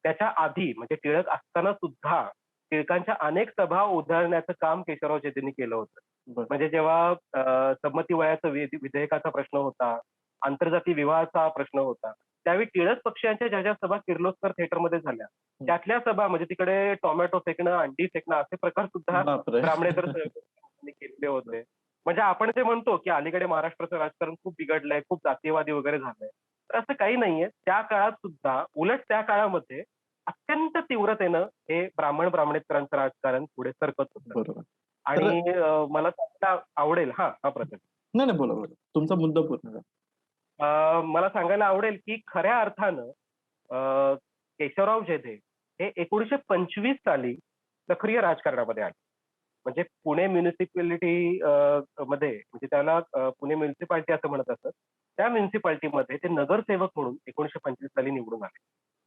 त्याच्या आधी म्हणजे टिळक असताना सुद्धा टिळकांच्या अनेक सभा उधळण्याचं काम केशवराव जेधेंनी केलं होतं. बरं. म्हणजे जेव्हा संमती वयाचं विधेयकाचा प्रश्न होता, आंतरजातीय विवाहाचा प्रश्न होता, त्यावेळी टिळक पक्षीयांच्या ज्या सभा किर्लोस्कर थिएटरमध्ये झाल्या, त्यातल्या सभा म्हणजे तिकडे टोमॅटो फेकणं, अंडी फेकणं असे प्रकार सुद्धा बापरे! ब्राह्मणेतर चळवळीने केलेले होते. म्हणजे आपण जे म्हणतो, की अलीकडे महाराष्ट्राचं राजकारण खूप बिघडलंय, खूप जातीयवादी वगैरे झालंय. तर असं काही नाहीये. त्या काळात सुद्धा उलट त्या काळामध्ये अत्यंत तीव्रतेनं हे ब्राह्मणेतरांचं राजकारण पुढे सरकत होतं. बरोबर. तर आणि मला सांगायला आवडेल हां, हां प्रथम. नाही, नाही. बोला, बोला. तुमचा मुद्दा पूर्ण करा. मला सांगायला आवडेल, की खऱ्या अर्थानं अ, केशवराव जेधे हे 1925 साली सक्रिय राजकारणामध्ये आले. म्हणजे पुणे म्युनिसिपॅलिटी मध्ये म्हणजे त्याला पुणे म्युनिसिपालिटी असं म्हणत असत. त्या म्युनिसिपालिटीमध्ये ते नगरसेवक म्हणून 1925 साली निवडून आले.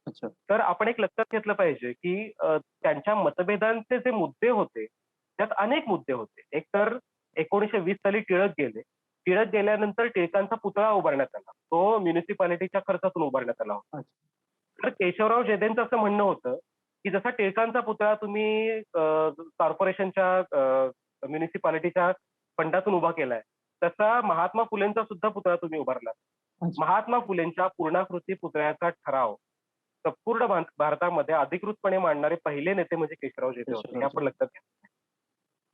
अच्छा. तर आपण एक लक्षात घेतलं पाहिजे, की त्यांच्या मतभेदांचे जे मुद्दे होते, त्यात अनेक मुद्दे होते. एक तर 1920 साली टिळक गेले. टिळक गेल्यानंतर टिळकांचा पुतळा उभारण्यात आला. तो म्युनिसिपालिटीच्या खर्चातून उभारण्यात आला होता. अच्छा. तर केशवराव जेधेंचं असं म्हणणं होतं, की जसा टिळकांचा पुतळा तुम्ही कॉर्पोरेशनच्या म्युनिसिपालिटीच्या फंडातून उभा केलाय, तसा महात्मा फुलेंचा सुद्धा पुतळा तुम्ही उभारला. अच्छा. महात्मा फुलेंच्या पूर्णाकृती पुतळ्याचा ठराव संपूर्ण भारतामध्ये अधिकृतपणे मांडणारे पहिले नेते म्हणजे केशवराव जेधे होते. हे आपण लक्षात घ्या.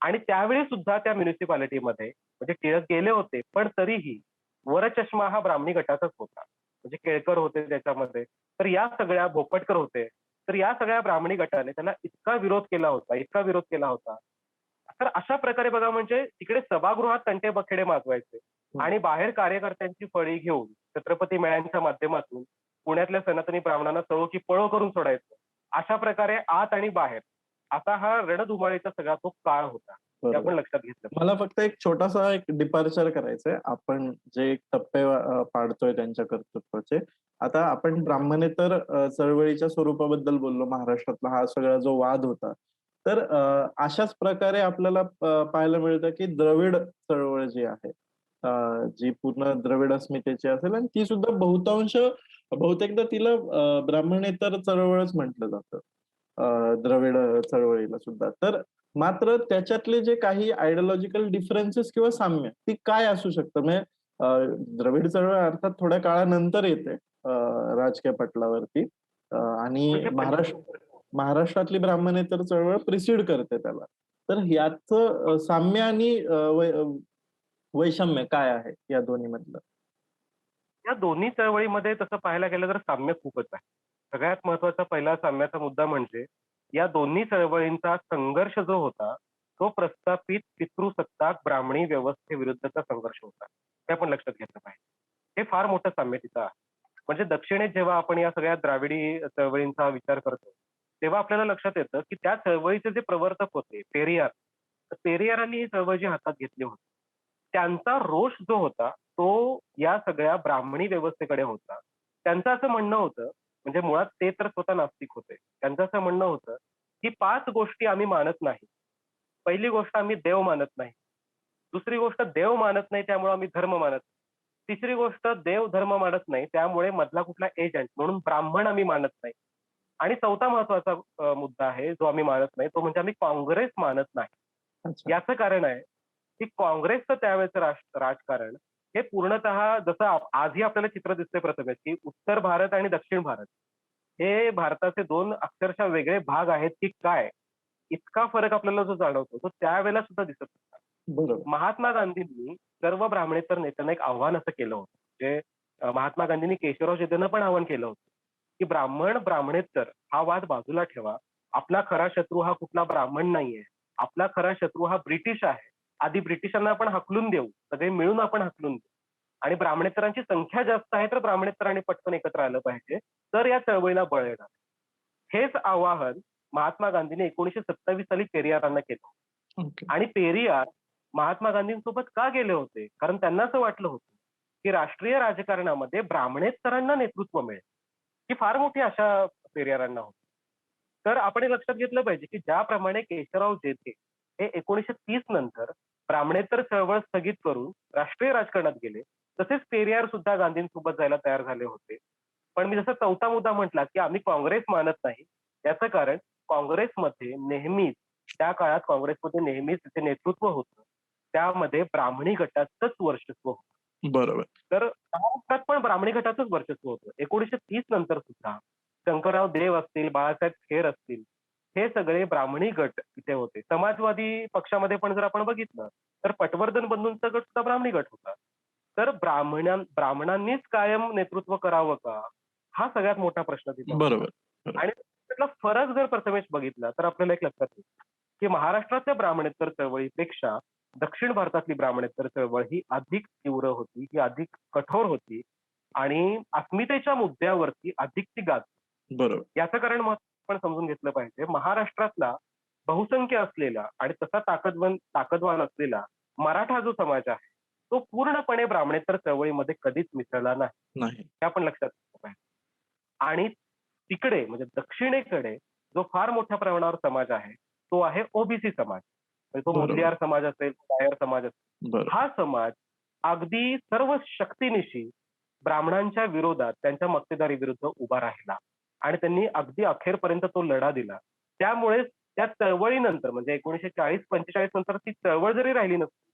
आणि त्यावेळी सुद्धा त्या म्युनिसिपालिटीमध्ये म्हणजे टिळक गेले होते, पण तरीही वरचष्मा हा ब्राह्मणी गटाचाच होता. म्हणजे केळकर होते त्याच्यामध्ये. तर या सगळ्या भोपटकर होते. तर या सगळ्या ब्राह्मणी गटाने त्याला इतका विरोध केला होता, इतका विरोध केला होता. तर अशा प्रकारे बघा म्हणजे तिकडे सभागृहात तंटे-बखेडे माजवायचे आणि बाहेर कार्यकर्त्यांची फळी घेऊन छत्रपती मेळ्यांच्या माध्यमातून पुण्यातल्या सनातनी ब्राह्मणांना चळो की पळो करून सोडायचं. अशा प्रकारे आत आणि बाहेर असा हा रणधुमाळीचा सगळा तो काळ होता. ते बरोबर. आपण लक्षात घेतलं पाहिजे. मला फक्त एक छोटासा एक डिपार्चर करायचंय. आपण जे टप्पे पाडतोय त्यांच्या कर्तृत्वाचे. आता आपण ब्राह्मणेतर चळवळीच्या स्वरूपाबद्दल बोललो. महाराष्ट्रातला हा सगळा जो वाद होता. तर अशाच प्रकारे आपल्याला पाहायला मिळतं, की द्रविड चळवळ जी आहे, जी पूर्ण द्रविड अस्मितेची असेल आणि ती सुद्धा बहुतेकदा तिला ब्राह्मणेतर चळवळच म्हटलं जातं. द्रविड चळवळीला सुद्धा. तर मात्र त्याच्यातले जे काही आयडिओलॉजिकल डिफरन्सेस किंवा साम्य, ती काय असू शकतं? म्हणजे द्रविड चळवळ अर्थात थोड्या काळानंतर येते राजकीय पटलावरती आणि म्हणजे महाराष्ट्रातली ब्राह्मणेतर चळवळ प्रिसीड करते त्याला. तर याचं साम्य आणि वैषम्य काय आहे या दोन्हीमधलं? या दोन्ही चळवळीमध्ये तसं पाहायला गेलं तर साम्य खूपच आहे. सगळ्यात महत्त्वाचा पहिला साम्याचा मुद्दा म्हणजे या दोन्ही चळवळींचा संघर्ष जो होता, तो प्रस्थापित पितृसत्ताक ब्राह्मणी व्यवस्थेविरुद्धचा संघर्ष होता. ते आपण लक्षात घेतलं पाहिजे. हे फार मोठं साम्य तिथं आहे. म्हणजे दक्षिणेत जेव्हा आपण या सगळ्या द्राविडी चळवळींचा विचार करतो, तेव्हा आपल्याला लक्षात येतं, की त्या चळवळीचे जे प्रवर्तक होते पेरियार, तर पेरियारांनी ही चळवळ जी हातात घेतली होती. त्यांचा रोष जो होता, तो या सगळ्या ब्राह्मणी व्यवस्थेकडे होता. त्यांचं असं म्हणणं होतं, म्हणजे मुळात ते तर स्वतः नास्तिक होते. त्यांचं असं म्हणणं होतं, की 5 गोष्टी आम्ही मानत नाही. पहिली गोष्ट आम्ही देव मानत नाही. दुसरी गोष्ट देव मानत नाही त्यामुळे आम्ही धर्म मानत नाही. तिसरी गोष्ट देव धर्म मानत नाही त्यामुळे मधला कुठला एजंट म्हणून ब्राह्मण आम्ही मानत नाही. आणि चौथा महत्वाचा मुद्दा आहे जो आम्ही मानत नाही तो म्हणजे आम्ही काँग्रेस मानत नाही. अच्छा. याचं कारण आहे, की काँग्रेसचं त्यावेळेचं राजकारण हे पूर्णतः जसं आजही आपल्याला चित्र दिसतंय प्रथमेश, की उत्तर भारत आणि दक्षिण भारत हे भारताचे 2 अक्षरशः वेगळे भाग आहेत की काय? इतका फरक आपल्याला जो जाणवतो, तो त्यावेळेला सुद्धा दिसत होता. बरोबर. महात्मा गांधींनी सर्व ब्राह्मणेतर नेत्यांना एक आव्हान असं केलं होतं. म्हणजे महात्मा गांधींनी केशवराव जेधेंना पण आवाहन केलं होतं, की ब्राह्मणेतर हा वाद बाजूला ठेवा. आपला खरा शत्रू हा कुठला ब्राह्मण नाहीये. आपला खरा शत्रू हा ब्रिटिश आहे. आधी ब्रिटिशांना आपण हाकलून देऊ. सगळे मिळून आपण हाकलून देऊ. आणि ब्राह्मणेतरांची संख्या जास्त आहे, तर ब्राह्मणेतरांनी पटकन एकत्र आलं पाहिजे. तर या चळवळीला बळ येणार. हेच आवाहन महात्मा गांधींनी 1927 साली पेरियारांना केलं. ओके. आणि पेरियार महात्मा गांधींसोबत का गेले होते? कारण त्यांना असं वाटलं होतं, की राष्ट्रीय राजकारणामध्ये ब्राह्मणेतरांना नेतृत्व मिळेल. ही फार मोठी आशा पेरियारांना होती. तर आपण हे लक्षात घेतलं पाहिजे, की ज्याप्रमाणे केशवराव जेधे हे 1930 नंतर ब्राह्मणेतर चळवळ स्थगित करून राष्ट्रीय राजकारणात गेले, तसेच पेरियार सुद्धा गांधींसोबत जायला तयार झाले होते. पण मी जसा चौथा मुद्दा म्हटला, की आम्ही काँग्रेस मानत नाही. याचं कारण काँग्रेसमध्ये नेहमीच त्या काळात काँग्रेसमध्ये नेहमीच जे नेतृत्व होतं, त्यामध्ये ब्राह्मणी गटाचंच वर्चस्व होतं. बरोबर. तर महाराष्ट्रात पण ब्राह्मणी गटाचंच वर्चस्व होतं. 1930 नंतर सुद्धा शंकरराव देव असतील, बाळासाहेब खेर असतील, हे सगळे ब्राह्मणी गट इथे होते. समाजवादी पक्षामध्ये पण जर आपण बघितलं, तर पटवर्धन बंधूंचा गट सुद्धा ब्राह्मणी गट होता. तर ब्राह्मणांनीच कायम नेतृत्व करावं का? हा सगळ्यात मोठा प्रश्न तिथे होता. बरोबर. बरोबर. आणि त्यातला फरक जर प्रथमेश बघितला, तर आपल्याला एक लक्षात येईल, की महाराष्ट्रातल्या ब्राह्मणेतर चळवळीपेक्षा दक्षिण भारतातली ब्राह्मणेतर चळवळ ही अधिक तीव्र होती, ही अधिक कठोर होती आणि अस्मितेच्या मुद्द्यावरती अधिक ती गाजली. बरोबर. याचं कारण आपण समजून घेतलं पाहिजे. महाराष्ट्रातला बहुसंख्य असलेला आणि तसा ताकदवान असलेला मराठा जो समाज आहे, तो पूर्णपणे ब्राह्मणेतर चळवळीमध्ये कधीच मिसळला नाही. नाही. हे आपण लक्षात घेतलं पाहिजे. आणि तिकडे म्हणजे दक्षिणेकडे जो फार मोठ्या प्रमाणावर समाज आहे, तो आहे ओबीसी समाज. म्हणजे तो बरोबर. मुदलियार समाज असेल, नायर समाज असेल. बरोबर. हा समाज अगदी सर्व शक्तीनिशी ब्राह्मणांच्या विरोधात, त्यांच्या मक्तेदारीविरुद्ध उभा राहिला आणि त्यांनी अगदी अखेरपर्यंत तो लढा दिला. त्यामुळे त्या चळवळीनंतर म्हणजे 1940-45 नंतर ती चळवळ जरी राहिली नसती,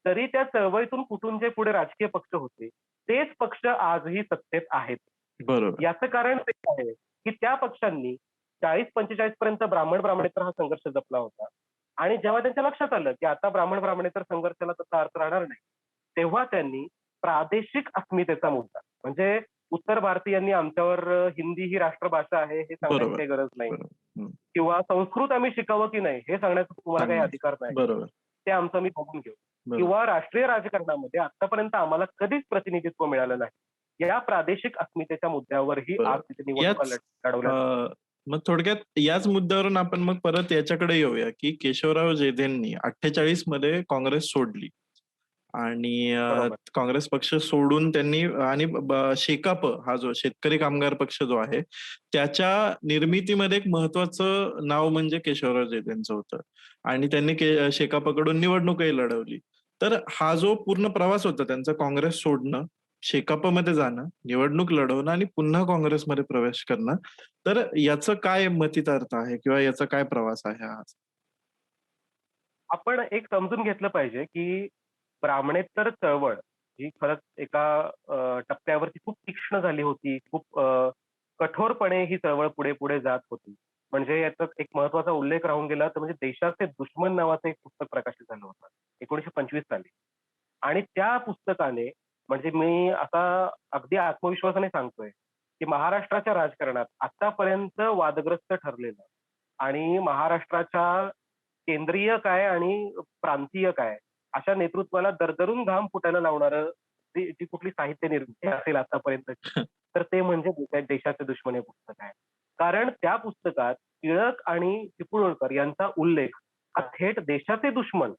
तरी त्या चळवळीतून कुठून जे पुढे राजकीय पक्ष होते, तेच पक्ष आजही सत्तेत आहेत. बरोबर. याचं कारण ते आहे, की त्या पक्षांनी 40-45 पर्यंत ब्राह्मणेतर हा संघर्ष जपला होता. आणि जेव्हा त्यांच्या लक्षात आलं, की आता ब्राह्मणेतर संघर्षाला तसा अर्थ राहणार नाही, तेव्हा त्यांनी प्रादेशिक अस्मितेचा मुद्दा म्हणजे उत्तर भारतीयांनी आमच्यावर हिंदी ही राष्ट्रभाषा आहे हे सांगण्याची बरोबर. काही गरज नाही बरोबर. हं. किंवा संस्कृत आम्ही शिकावं की नाही हे सांगण्याचा तुम्हाला काही सांगण्याचं. अधिकार नाही. बरोबर. ते आमचं आम्ही बघून घेऊ. बरोबर. किंवा राष्ट्रीय राजकारणामध्ये आतापर्यंत आम्हाला कधीच प्रतिनिधित्व मिळालं नाही. या प्रादेशिक अस्मितेच्या मुद्द्यावरही आज बरोबर. तिथे निवडणुका याच लढवल्या. मग थोडक्यात याच मुद्द्यावरून आपण मग परत याच्याकडे येऊया, की केशवराव जेधेंनी 48 मध्ये काँग्रेस सोडली आणि बरोबर. काँग्रेस पक्ष सोडून त्यांनी आणि शेकाप हा जो शेतकरी कामगार पक्ष जो आहे, त्याच्या निर्मितीमध्ये एक महत्वाचं नाव म्हणजे केशवराव जेधेंचं होतं आणि त्यांनी शेकापकडून निवडणूकही लढवली. तर हा जो पूर्ण प्रवास होता त्यांचा काँग्रेस सोडणं, शेकापमध्ये जाणं, निवडणूक लढवणं आणि पुन्हा काँग्रेसमध्ये प्रवेश करणं. तर याचं काय मतितार्थ आहे किंवा याचा काय प्रवास आहे हा? आपण एक समजून घेतलं पाहिजे, की ब्राह्मणेतर चळवळ ही खरंच एका टप्प्यावरती खूप तीक्ष्ण झाली होती. खूप कठोरपणे ही चळवळ पुढे जात होती. म्हणजे याचा एक महत्त्वाचा उल्लेख राहून गेला तर म्हणजे देशाचे दुश्मन नावाचं एक पुस्तक प्रकाशित झालं होतं 1925 साली. आणि त्या पुस्तकाने म्हणजे मी आता अगदी आत्मविश्वासाने सांगतोय, की महाराष्ट्राच्या राजकारणात आतापर्यंत वादग्रस्त ठरलेलं आणि महाराष्ट्राच्या केंद्रीय काय आणि प्रांतीय काय अशा नेतृत्वाला दरदरून घाम फुटायला लावणारं जी कुठली साहित्य निर्मिती असेल आतापर्यंतची, तर ते म्हणजे देशाचे दुश्मन हे पुस्तक आहे. कारण त्या पुस्तकात टिळक आणि चिपळूणकर यांचा उल्लेख हा थेट देशाचे दुश्मन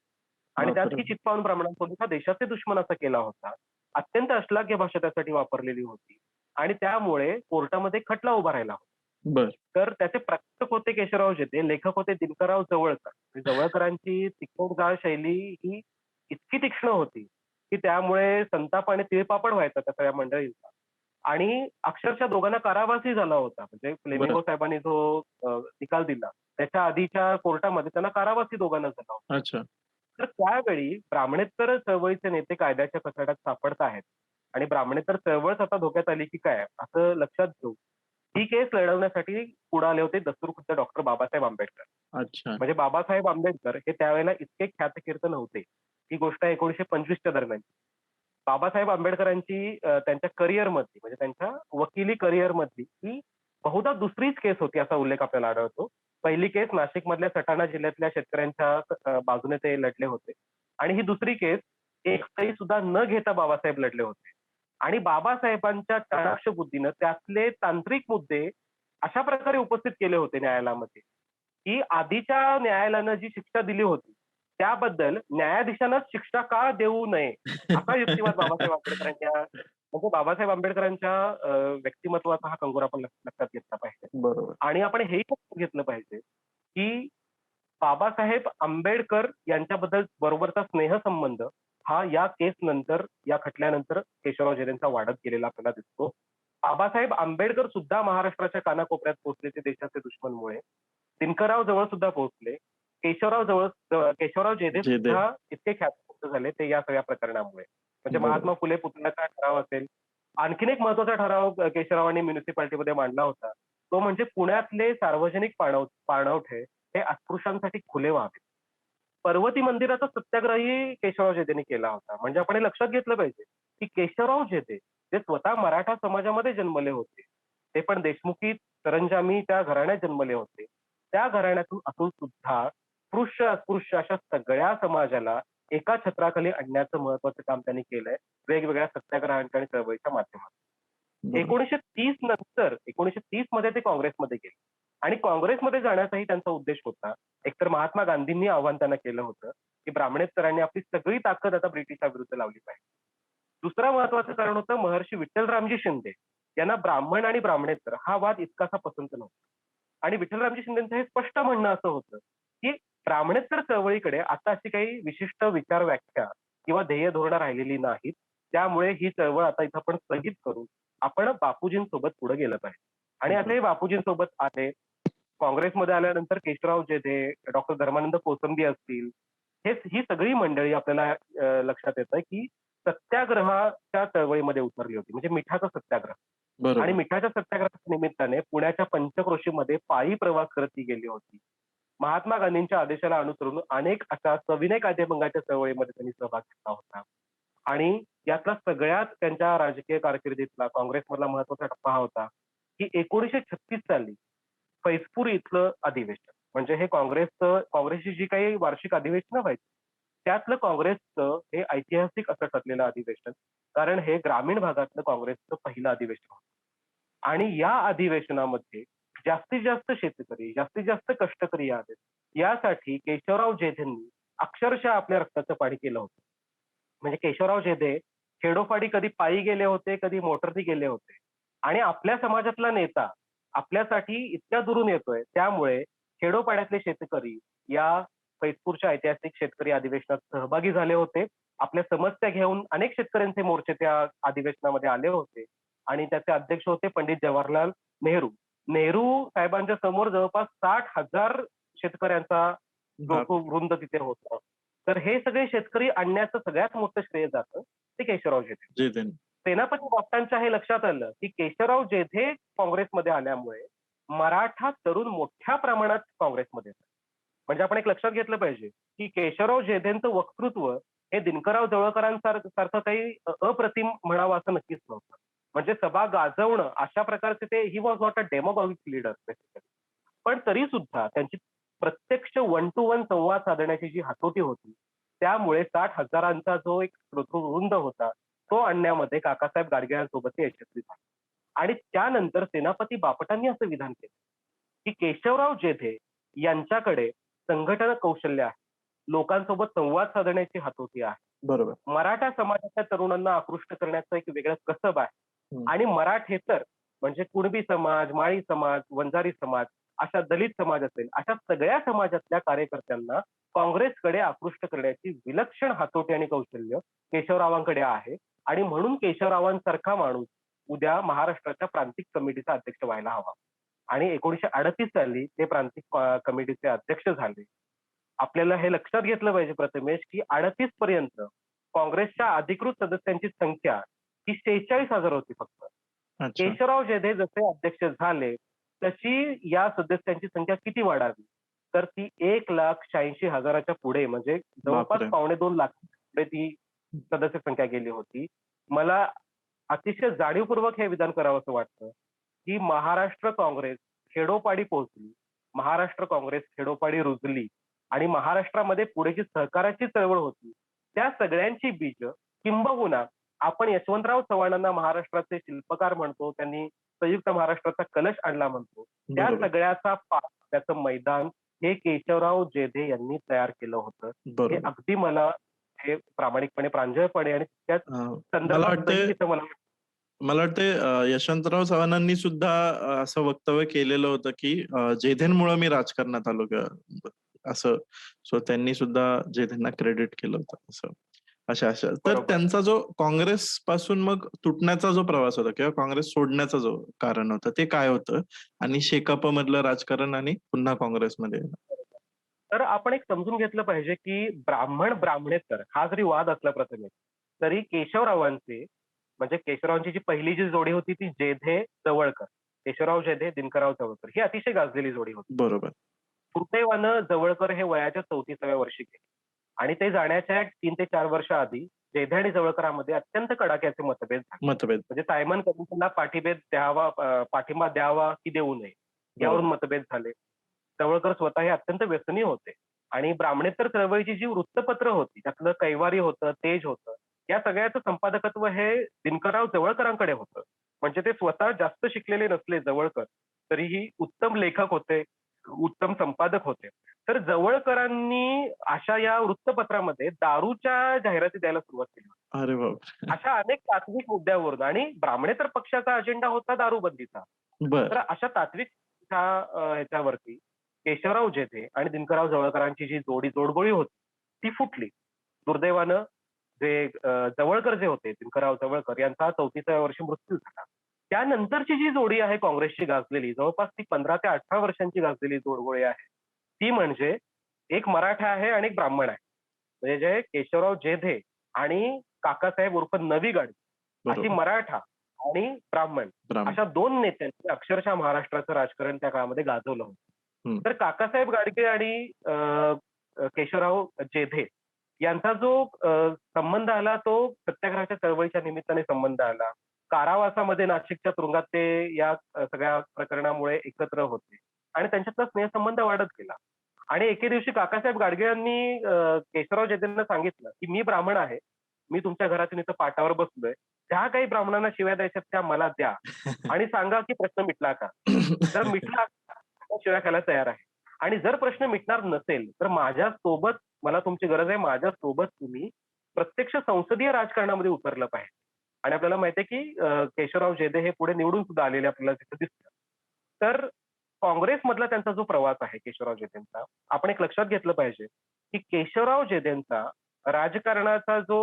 आणि त्यात बापरे! ही चित्पावन ब्राह्मणांसोबत हा देशाचे दुश्मन असा केला होता. अत्यंत अश्लाघ्य भाषा त्यासाठी वापरलेली होती आणि त्यामुळे कोर्टामध्ये खटला उभा राहिला होता. बरं. तर त्याचे प्रकाशक होते केशवराव जेधे, लेखक होते दिनकरराव जवळकर. जवळकरांची तिखटजाळ शैली ही इतकी तीक्ष्ण होती, की त्यामुळे संताप आणि तिळपापड व्हायचा त्या सगळ्या मंडळींचा. आणि अक्षरशः दोघांना कारावासही झाला होता. म्हणजे बरं. फ्लेमिंगो साहेबांनी जो निकाल दिला, त्याच्या आधीच्या कोर्टामध्ये त्यांना कारावासही दोघांना झाला होता. अच्छा. तर त्यावेळी ब्राह्मणेतर चळवळीचे नेते कायद्याच्या कचाट्यात सापडताहेत आणि ब्राह्मणेतर चळवळच आता धोक्यात आली की काय असं लक्षात घेऊ ही केस लढवण्यासाठी पुढे आले होते दस्तूरखुद्द डॉक्टर बाबासाहेब आंबेडकर. अच्छा. म्हणजे बाबासाहेब आंबेडकर हे त्यावेळेला इतके ख्यातकीर्त नव्हते. ही गोष्ट 1925च्या दरम्यान. बाबासाहेब आंबेडकरांची त्यांच्या करिअरमधली म्हणजे त्यांच्या वकिली करिअरमधली ही बहुधा दुसरीच केस होती असा उल्लेख आपल्याला आढळतो. पहिली केस नाशिकमधल्या सटाणा जिल्ह्यातल्या शेतकऱ्यांच्या बाजूने ते लढले होते आणि ही दुसरी केस एक सही सुद्धा न घेता बाबासाहेब लढले होते. आणि बाबासाहेबांच्या चाणाक्ष बुद्धीनं त्यातले तांत्रिक मुद्दे अशा प्रकारे उपस्थित केले होते न्यायालयामध्ये, की आधीच्या न्यायालयानं जी शिक्षा दिली होती, त्याबद्दल न्यायाधीशांनाच शिक्षा का देऊ नये, असा युक्तिवाद बाबासाहेब आंबेडकरांच्या म्हणजे बाबासाहेब आंबेडकरांच्या व्यक्तिमत्त्वाचा हा कंगोरा आपण लक्षात घेतला पाहिजे. बरोबर. आणि आपण हेही घेतलं पाहिजे, की बाबासाहेब आंबेडकर यांच्याबद्दल बरोबरचा स्नेहसंबंध हा या केस नंतर, या खटल्यानंतर केशवराव जेधेंचा वाढत गेलेला आपल्याला दिसतो. बाबासाहेब आंबेडकर सुद्धा महाराष्ट्राच्या कानाकोपऱ्यात पोहोचले ते देशाचे दुश्मनमुळे. दिनकरराव जवळ सुद्धा पोहोचले. केशवराव जेधे जेधे. सुद्धा इतके ख्यातनाम झाले ते या सगळ्या प्रकरणामुळे. म्हणजे बरोबर. महात्मा फुले पुतळ्याचा ठराव असेल. आणखीन एक महत्वाचा ठराव केशवरावांनी म्युनिसिपालिटीमध्ये मांडला होता. तो म्हणजे पुण्यातले सार्वजनिक पाणवठे हे अस्पृश्यांसाठी खुले व्हावे. पर्वती मंदिराचा सत्याग्रही केशवराव जेधेंनी केला होता. म्हणजे आपण हे लक्षात घेतलं पाहिजे, की केशवराव जेधे जे स्वतः मराठा समाजामध्ये जन्मले होते. ते पण देशमुखी सरंजामी त्या घराण्यात जन्मले होते. त्या घराण्यातून असून सुद्धा स्पृश्य, अस्पृश्य अशा सगळ्या समाजाला एका छत्राखाली आणण्याचं महत्वाचं काम त्यांनी केलंय, वेगवेगळ्या सत्याग्रहांच्या आणि चळवळीच्या माध्यमातून. बरोबर. 1930 नंतर 1930 मध्ये ते काँग्रेसमध्ये गेले आणि काँग्रेसमध्ये जाण्याचाही त्यांचा उद्देश होता. एकतर महात्मा गांधींनी आव्हान त्यांना केलं होतं, की ब्राह्मणेतरांनी आपली सगळी ताकद आता ब्रिटिशाविरुद्ध लावली पाहिजे. दुसरं महत्वाचं कारण होतं महर्षी विठ्ठलरामजी शिंदे यांना ब्राह्मण आणि ब्राह्मणेतर हा वाद इतकासा पसंत नव्हता. आणि विठ्ठलरामजी शिंदेचं हे स्पष्ट म्हणणं असं होतं, की ब्राह्मणेतर चळवळीकडे आता अशी काही विशिष्ट विचार व्याख्या किंवा ध्येय धोरणं राहिलेली नाहीत. त्यामुळे ही चळवळ आता इथं आपण स्थगित करू. आपण बापूजींसोबत पुढे गेलं पाहिजे. आणि बरोबर. असे बापूजींसोबत आले. काँग्रेसमध्ये आल्यानंतर केशवराव जेधे, डॉक्टर धर्मानंद कोसंबी असतील, ही सगळी मंडळी आपल्याला लक्षात येतं, की सत्याग्रहाच्या चळवळीमध्ये उतरली होती. म्हणजे मिठाचा सत्याग्रह. आणि बरोबर. मिठाच्या सत्याग्रहाच्या निमित्ताने पुण्याच्या पंचक्रोशीमध्ये पायी प्रवास करत ती गेली होती. महात्मा गांधींच्या आदेशाला अनुसरून अनेक अशा सविनय कायदेभंगाच्या चळवळीमध्ये त्यांनी सहभाग घेतला होता. आणि यातला सगळ्यात त्यांच्या राजकीय कारकिर्दीतला काँग्रेसमधला महत्वाचा टप्पा हा होता, की 1936 साली फैजपूर इथलं अधिवेशन. म्हणजे हे काँग्रेसची जी काही वार्षिक अधिवेशनं व्हायची, त्यातलं काँग्रेसचं हे ऐतिहासिक असं ठरलेलं अधिवेशन. कारण हे ग्रामीण भागातलं काँग्रेसचं पहिलं अधिवेशन होतं. आणि या अधिवेशनामध्ये जास्तीत जास्त शेतकरी, जास्तीत जास्त कष्टकरी यावेत, यासाठी केशवराव जेधेंनी अक्षरशः आपल्या रक्ताचं पाणी केलं होतं. म्हणजे केशवराव जेधे खेडोपाडी कधी पायी गेले होते, कधी मोटारनी गेले होते. आणि आपल्या समाजातला नेता आपल्यासाठी इतक्या दुरून येतोय, त्यामुळे खेडोपाड्यातले शेतकरी या फैजपूरच्या ऐतिहासिक शेतकरी अधिवेशनात सहभागी झाले होते. आपल्या समस्या घेऊन अनेक शेतकऱ्यांचे मोर्चे त्या अधिवेशनामध्ये आले होते आणि त्याचे अध्यक्ष होते पंडित जवाहरलाल नेहरू. नेहरू साहेबांच्या समोर जवळपास 60,000 शेतकऱ्यांचा जो बाप तो वृंद तिथे होता. तर हे सगळे शेतकरी आणण्याचं सगळ्यात मोठं श्रेय जातं ते केशवराव जेधे. जे त्यांनी. सेनापती बापटांच्या हे लक्षात आलं, की केशवराव जेधे काँग्रेसमध्ये आल्यामुळे मराठा तरुण मोठ्या प्रमाणात काँग्रेसमध्ये येतात. म्हणजे आपण एक लक्षात घेतलं पाहिजे, की केशवराव जेधेंचं वक्तृत्व हे दिनकरराव जवळकरांसारखं काही अप्रतिम म्हणावं असं नक्कीच नव्हतं. म्हणजे सभा गाजवणं अशा प्रकारचे ते he was not a demagogic leader basically. पण तरी सुद्धा त्यांची प्रत्यक्ष वन टू वन संवाद साधण्याची जी हातोटी होती, त्यामुळे 60,000 जो एक श्रोतृवृंद होता, तो आणण्यामध्ये काकासाहेब गाडगिळांसोबत ते यशस्वी झाले. आणि त्यानंतर सेनापती बापटांनी असं विधान केलं, की केशवराव जेधे यांच्याकडे संघटन कौशल्य आहे. लोकांसोबत संवाद साधण्याची हातोटी आहे. बरोबर. मराठा समाजाच्या तरुणांना आकृष्ट करण्याचं एक वेगळं कसब आहे. हं. आणि मराठेतर म्हणजे कुणबी समाज, माळी समाज, वंजारी समाज, अशा दलित समाज असेल, अशा सगळ्या समाजातल्या कार्यकर्त्यांना काँग्रेसकडे आकृष्ट करण्याची विलक्षण हातोटी आणि कौशल्य केशवरावांकडे आहे. आणि म्हणून केशवरावांसारखा माणूस उद्या महाराष्ट्राच्या प्रांतिक कमिटीचा अध्यक्ष व्हायला हवा. आणि 1938 साली ते प्रांतिक कमिटीचे अध्यक्ष झाले. आपल्याला हे लक्षात घेतलं पाहिजे प्रथमेश, की 38 पर्यंत काँग्रेसच्या अधिकृत सदस्यांची संख्या ही 46,000 होती फक्त. अच्छा. केशवराव जेधे जसे अध्यक्ष झाले, तशी या सदस्यांची संख्या किती वाढावी? तर ती 1,86,000च्या पुढे म्हणजे जवळपास बापरे! 2.25 लाख पुढे ती सदस्य संख्या गेली होती. मला अतिशय जाणीवपूर्वक हे विधान करावंसं वाटतं, की महाराष्ट्र काँग्रेस खेडोपाडी पोहोचली. महाराष्ट्र काँग्रेस खेडोपाडी रुजली आणि महाराष्ट्रामध्ये पुढे जी सहकाराची चळवळ होती, त्या सगळ्यांची बीज किंबहुना आपण यशवंतराव चव्हाणांना महाराष्ट्राचे शिल्पकार म्हणतो, त्यांनी संयुक्त महाराष्ट्राचा कलश आणला म्हणतो. त्या बरोबर. सगळ्याचा पाठ, त्याचं मैदान हे केशवराव जेधे यांनी तयार केलं होतं. हे बरोबर. अगदी मला हे प्रामाणिकपणे, प्रांजळपणे आणि त्याच मला संदर्भात वाटतंय तिथं मला मला वाटतंय यशवंतराव चव्हाणांनी सुद्धा असं वक्तव्य केलेलं होतं, की जेधेंमुळं मी राजकारणात आलो किंवा असं. सो त्यांनी सुद्धा जेधेंना क्रेडिट केलं होतं असं. अशा. तर बरोबर. त्यांचा जो काँग्रेस पासून मग तुटण्याचा जो प्रवास होता किंवा काँग्रेस सोडण्याचा जो कारण होतं, ते काय होतं? आणि शेकापमधलं राजकारण आणि पुन्हा काँग्रेसमध्ये येणं. तर आपण एक समजून घेतलं पाहिजे, की ब्राह्मण-ब्राह्मणेतर हा जरी वाद असला प्रथमेश, तरी केशवरावांचे म्हणजे केशवरावांची जी पहिली जोडी होती ती जेधे जवळकर. केशवराव जेधे, दिनकरराव जवळकर ही अतिशय गाजलेली जोडी होती. बरोबर. दुर्दैवानं जवळकर हे वयाच्या 34व्या वर्षी गेले आणि ते जाण्याच्या 3 ते 4 वर्ष आधी जेधे आणि जवळकरांमध्ये अत्यंत कडाक्याचे मतभेद झाले. मतभेद. म्हणजे सायमन कमिशनला पाठिंबा द्यावा की देऊ नये यावरून मतभेद झाले. जवळकर स्वतः हे अत्यंत व्यसनी होते आणि ब्राह्मणेतर चळवळीची जी वृत्तपत्र होती त्यातलं कैवारी होतं, तेज होतं, या सगळ्याचं संपादकत्व हे दिनकरराव जवळकरांकडे होतं. म्हणजे ते स्वतः जास्त शिकलेले नसले जवळकर, तरीही उत्तम लेखक होते, उत्तम संपादक होते. तर जवळकरांनी अशा या वृत्तपत्रामध्ये दारूच्या जाहिराती द्यायला सुरुवात केली. अरे बापरे! अशा अनेक तात्विक मुद्द्यावरून आणि ब्राह्मणेतर पक्षाचा अजेंडा होता दारूबंदीचा. बरं. तर अशा तात्विक ह्याच्यावरती केशवराव जेधे आणि दिनकरराव जवळकरांची जी जोडगोळी होती, ती फुटली. दुर्दैवानं जे जवळकर जे होते, दिनकरराव जवळकर यांचा 34व्या वर्षी मृत्यू झाला. त्यानंतरची जी जोडी आहे काँग्रेसची गाजलेली, जवळपास ती 15 ते 18 वर्षांची गाजलेली जोडगोळी आहे. ती म्हणजे एक मराठा आहे आणि एक ब्राह्मण आहे. म्हणजे जे केशवराव जेधे आणि काकासाहेब उर्फ नवी गाडगे अशी बरोबर. मराठा आणि ब्राह्मण ब्राह्मण. अशा 2 नेत्यांनी अक्षरशः महाराष्ट्राचं राजकारण त्या काळामध्ये गाजवलं होतं. हं. तर काकासाहेब गाडगे आणि केशवराव जेधे यांचा जो संबंध आला तो सत्याग्रहाच्या चळवळीच्या निमित्ताने संबंध आला. कारावासामध्ये नाशिकच्या तुरुंगात ते या सगळ्या प्रकरणामुळे एकत्र होते आणि त्यांच्यातला स्नेहसंबंध वाढत गेला. आणि एके दिवशी काकासाहेब गाडगे यांनी केशवराव जेधेंना सांगितलं, की "मी ब्राह्मण आहे. मी तुमच्या घरातून इथं पाटावर बसलोय. ज्या काही ब्राह्मणांना शिव्या द्यायच्यात त्या मला द्या आणि सांगा की प्रश्न मिटला का? जर मिटला तर शिव्या खायला तयार आहे. आणि जर प्रश्न मिटणार नसेल तर माझ्यासोबत मला तुमची गरज आहे. माझ्यासोबत तुम्ही प्रत्यक्ष संसदीय राजकारणामध्ये उतरलं पाहिजे." आणि आपल्याला माहिती आहे की केशवराव जेधे हे पुढे निवडून सुद्धा आलेले आपल्याला तिथं दिसतात. तर काँग्रेसमधला त्यांचा जो प्रवास आहे केशवराव जेधेंचा, आपण एक लक्षात घेतलं पाहिजे, की केशवराव जेधेंचा राजकारणाचा जो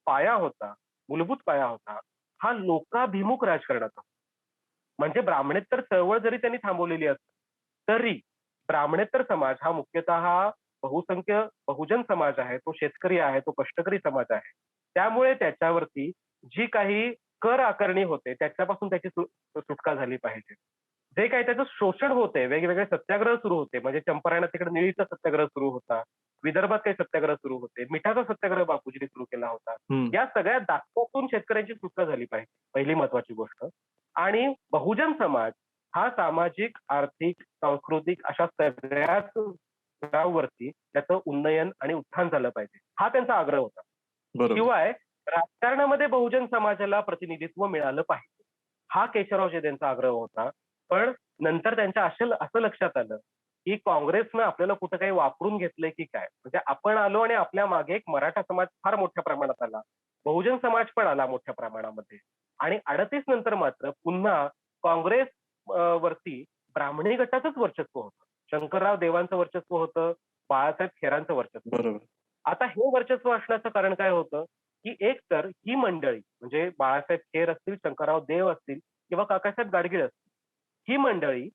पाया होता, मूलभूत पाया होता, हा लोकाभिमुख राजकारणाचा. म्हणजे ब्राह्मणेतर चळवळ जरी त्यांनी थांबवलेली असली, तरी ब्राह्मणेतर समाज हा मुख्यतः बहुसंख्य बहुजन समाज आहे, तो शेतकरी आहे, तो कष्टकरी समाज आहे. त्यामुळे त्याच्यावरती जी काही कर आकारणी होते, त्याच्यापासून त्याची सुटका झाली पाहिजे. जे काही त्याचं शोषण होते, वेगवेगळे सत्याग्रह सुरू होते, म्हणजे चंपारण्यात तिकडे निळीचा सत्याग्रह सुरू होता, विदर्भात काही सत्याग्रह सुरू होते, मिठाचा सत्याग्रह बापूजींनी सुरू केला होता. हं. या सगळ्या दाखल्यातून शेतकऱ्यांची सुटका झाली पाहिजे, पहिली महत्वाची गोष्ट. आणि बहुजन समाज हा सामाजिक, आर्थिक, सांस्कृतिक अशा सगळ्याच स्तरावरती त्याचं उन्नयन आणि उत्थान झालं पाहिजे, हा त्यांचा आग्रह होता. बरोबर. शिवाय राजकारणामध्ये बहुजन समाजाला प्रतिनिधित्व मिळालं पाहिजे, हा केशवराव जेधेंचा आग्रह होता. पण नंतर त्यांच्या असं लक्षात आलं, की काँग्रेसनं आपल्याला कुठं काही वापरून घेतलंय की काय? म्हणजे आपण आलो आणि आपल्या मागे एक मराठा समाज फार मोठ्या प्रमाणात आला. बहुजन समाज पण आला मोठ्या प्रमाणामध्ये आणि 38 नंतर मात्र पुन्हा काँग्रेस वरती ब्राह्मणी गटाचंच वर्चस्व होतं. शंकरराव देवांचं वर्चस्व होतं, बाळासाहेब खेरांचं वर्चस्व. बरोबर. आता हे वर्चस्व असण्याचं कारण काय होतं, की एक तर ही मंडळी म्हणजे बाळासाहेब खेर असतील, शंकरराव देव असतील किंवा काकासाहेब गाडगीळ असतील, ही मंडळी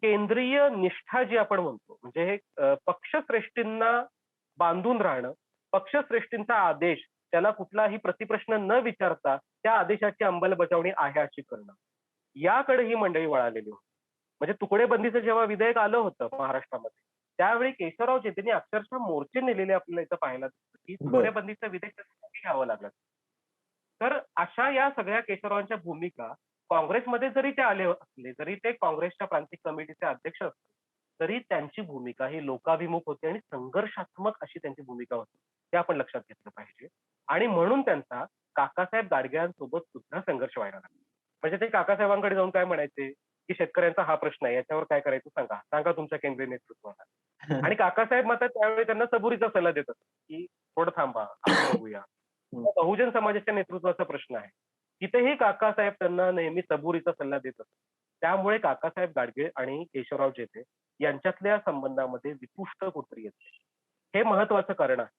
केंद्रीय निष्ठा जी आपण म्हणतो, म्हणजे पक्षश्रेष्ठींना बांधून राहणं, पक्षश्रेष्ठींचा आदेश त्याला कुठलाही प्रतिप्रश्न न विचारता त्या आदेशाची अंमलबजावणी आहे अशी करणं. याकडे ही मंडळी वळालेली होती. म्हणजे तुकडेबंदीचं जेव्हा विधेयक आलं होतं महाराष्ट्रामध्ये, त्यावेळी केशवराव जेधेंनी अक्षरशः मोर्चे नेलेले आपल्याला इथं पाहायला दिसतं, की बरं. तुकडेबंदीचं विधेयक त्याच्यासाठी घ्यावं लागलं. तर अशा या सगळ्या केशवरावांच्या भूमिका काँग्रेसमध्ये जरी ते आले असले, जरी ते काँग्रेसच्या प्रांतिक कमिटीचे अध्यक्ष असले, तरी त्यांची भूमिका ही लोकाभिमुख होती आणि संघर्षात्मक अशी त्यांची भूमिका होती. ते आपण लक्षात घेतलं पाहिजे. आणि म्हणून त्यांचा काकासाहेब गाडगेंसोबत सुद्धा संघर्ष व्हायला लागला. म्हणजे ते काकासाहेबांकडे जाऊन काय म्हणायचे, की शेतकऱ्यांचा हा प्रश्न आहे, याच्यावर काय करायचं सांगा. सांगा तुमच्या केंद्रीय नेतृत्वाला. आणि काकासाहेब मात्र त्यावेळी त्यांना सबुरीचा सल्ला देतात, की थोडं थांबा, आपण बघूया. हं. बहुजन समाजाच्या नेतृत्वाचा प्रश्न आहे. तिथेही काकासाहेब त्यांना नेहमी सबुरीचा सल्ला देत असतात. त्यामुळे काकासाहेब गाडगीळ आणि केशवराव जेधे यांच्यातल्या संबंधामध्ये विपुष्ट कुठतरी येते. हे महत्वाचं कारण आहे.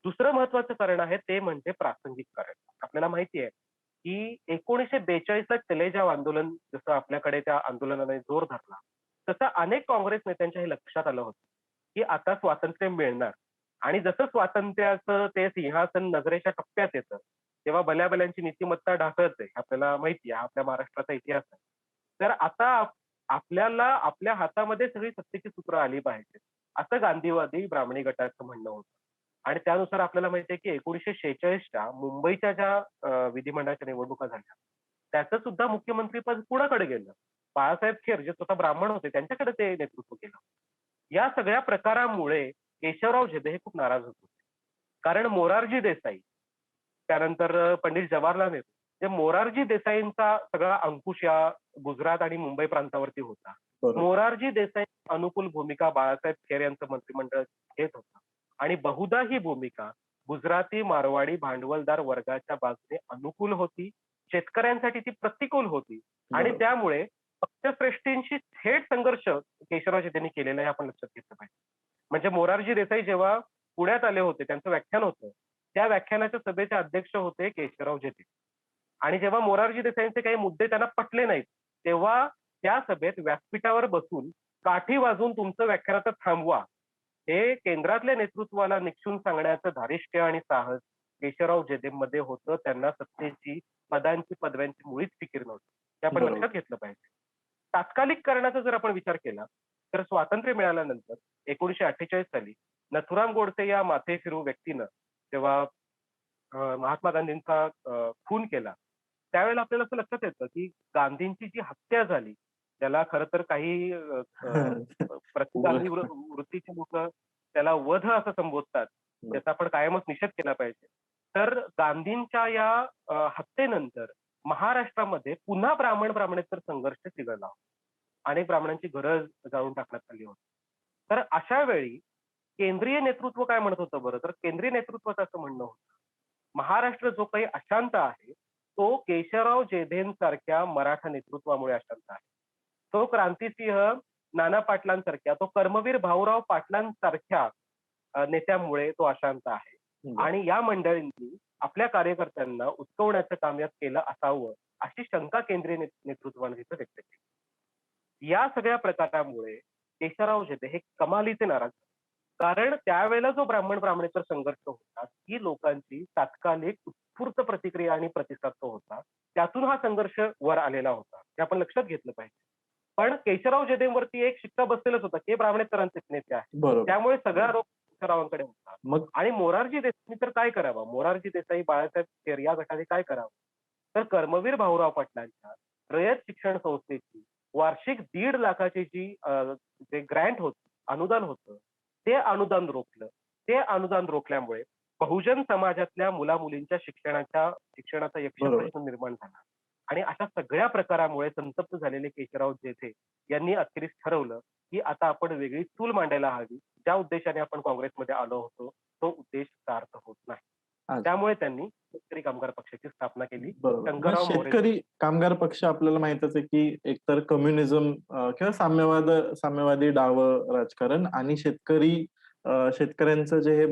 दुसरं महत्वाचं कारण आहे ते म्हणजे प्रासंगिक कारण. आपल्याला माहिती आहे, की 1942ला चलेजाव आंदोलन जसं आपल्याकडे त्या आंदोलनाने जोर धरला, तसं अनेक काँग्रेस नेत्यांच्या हे लक्षात आलं होतं, की आता स्वातंत्र्य मिळणार आणि जसं स्वातंत्र्याचं ते सिंहासन नजरेच्या टप्प्यात येतं, तेव्हा भल्याभल्यांची नीतिमत्ता ढासळते. आपल्याला माहिती आहे, आपल्या महाराष्ट्राचा इतिहास आहे. तर आता आपल्याला आपल्या हातामध्ये सगळी सत्तेची सूत्र आली पाहिजेत, असं गांधीवादी ब्राह्मणी गटाचं म्हणणं होतं. आणि त्यानुसार आपल्याला माहिती आहे, की 1946च्या मुंबईच्या ज्या विधिमंडळाच्या निवडणुका झाल्या, त्याचं सुद्धा मुख्यमंत्रीपद कुणाकडे गेलं? बाळासाहेब खेर जे स्वतः ब्राह्मण होते त्यांच्याकडे ते नेतृत्व केलं. या सगळ्या प्रकारामुळे केशवराव झेडे हे खूप नाराज होत होते. कारण मोरारजी देसाई, त्यानंतर पंडित जवाहरलाल नेहरू, जे मोरारजी देसाईंचा सगळा अंकुश या गुजरात आणि मुंबई प्रांतावरती होता. बरोबर. मोरारजी देसाई अनुकूल भूमिका बाळासाहेब खेर यांचं मंत्रिमंडळ घेत होतं आणि बहुधा ही भूमिका गुजराती मारवाडी भांडवलदार वर्गाच्या बाजूने अनुकूल होती, शेतकऱ्यांसाठी ती प्रतिकूल होती आणि बरोबर. त्यामुळे पक्षश्रेष्ठींशी थेट संघर्ष केशवराव झेडेंनी केलेला आहे, आपण लक्षात घेतलं पाहिजे. म्हणजे मोरारजी देसाई जेव्हा पुण्यात आले होते, त्यांचं व्याख्यान होतं, त्या व्याख्यानाच्या सभेचे अध्यक्ष होते केशवराव झेडे. आणि जेव्हा मोरारजी देसाईंचे काही मुद्दे त्यांना पटले नाहीत, तेव्हा त्या सभेत व्यासपीठावर बसून काठी वाजवून तुमचं व्याख्यान आता थांबवा, हे केंद्रातल्या नेतृत्वाला निक्षून सांगण्याचं धारिष्ट्य आणि साहस केशवराव झेडेंमध्ये होतं. त्यांना सत्तेची, पदव्यांची मुळीच फिकीर नव्हती. हे आपण बरोबर. लक्षात घेतलं पाहिजे. तात्कालिक जर आपण विचार केला, तर स्वातंत्र्य मिळाल्यानंतर 1948 साली नथुराम गोडसे या माथे फिरू व्यक्तीनं जेव्हा महात्मा गांधींचा खून केला, त्यावेळेला आपल्याला असं लक्षात येतं, की गांधींची जी हत्या झाली, त्याला खरं तर काही प्रतिगामी वृत्तीची लोकं त्याला वध असं संबोधतात. त्याचा आपण कायमच निषेध केला पाहिजे. तर गांधींच्या या हत्येनंतर महाराष्ट्रामध्ये पुन्हा ब्राह्मणेतर संघर्ष चिघळला. अनेक ब्राह्मणांची घरं जाळून टाकण्यात आली होती. तर अशा वेळी केंद्रीय नेतृत्व काय म्हणत होतं बरं? तर केंद्रीय नेतृत्वाचं असं म्हणणं होतं, महाराष्ट्र जो काही अशांत आहे, तो केशवराव झेडेंसारख्या मराठा नेतृत्वामुळे अशांत आहे. तो क्रांतिसिंह नाना पाटलांसारख्या, तो कर्मवीर भाऊराव पाटलांसारख्या नेत्यामुळे तो अशांत आहे. आणि या मंडळींनी आपल्या कार्यकर्त्यांना उचकवण्याचं काम यात केलं असावं, अशी शंका केंद्रीय नेतृत्वाने तिथं व्यक्त केली. या सगळ्या प्रकारामुळे केशवराव झेडे हे कमालीचे नाराज झाले. कारण त्यावेळेला जो ब्राह्मणेतर संघर्ष होता, ही लोकांची तात्कालिक उत्स्फूर्त प्रतिक्रिया आणि प्रतिसाद तो होता. त्यातून हा संघर्ष वर आलेला होता. हे आपण लक्षात घेतलं पाहिजे. पण केशवराव झेडेंवरती एक शिक्का बसलेलाच होता, की हे ब्राह्मणेतरांचेच नेते आहेत. बरोबर. त्यामुळे सगळा रोग केशवरावांकडे होता. मग आणि मोरारजी देसाईंनी तर काय करावं? मोरारजी देसाई, बाळासाहेब खेर या गटाने काय करावं? तर कर्मवीर भाऊराव पाटलांच्या रयत शिक्षण संस्थेची वार्षिक 1.5 लाखाची जी जे ग्रँट होतं, अनुदान होतं, ते अनुदान रोखलं. ते अनुदान रोखल्यामुळे बहुजन समाजातल्या मुला-मुलींच्या शिक्षणाचा यक्ष बरोबर. प्रश्न निर्माण झाला. आणि अशा सगळ्या प्रकारामुळे संतप्त झालेले केशवराव झेडे यांनी अखेरीस ठरवलं, की आता आपण वेगळी चूल मांडायला हवी. ज्या उद्देशाने आपण काँग्रेसमध्ये आलो होतो, तो उद्देश सार्थ होत नाही. अच्छा. त्यामुळे त्यांनी शेतकरी कामगार पक्षाची स्थापना केली. बरोबर. मग शंकरराव मोरे शेतकरी कामगार पक्ष आपल्याला माहीतच आहे, की एकतर कम्युनिझम किंवा साम्यवादी डावं राजकारण आणि शेतकऱ्यांचं जे हे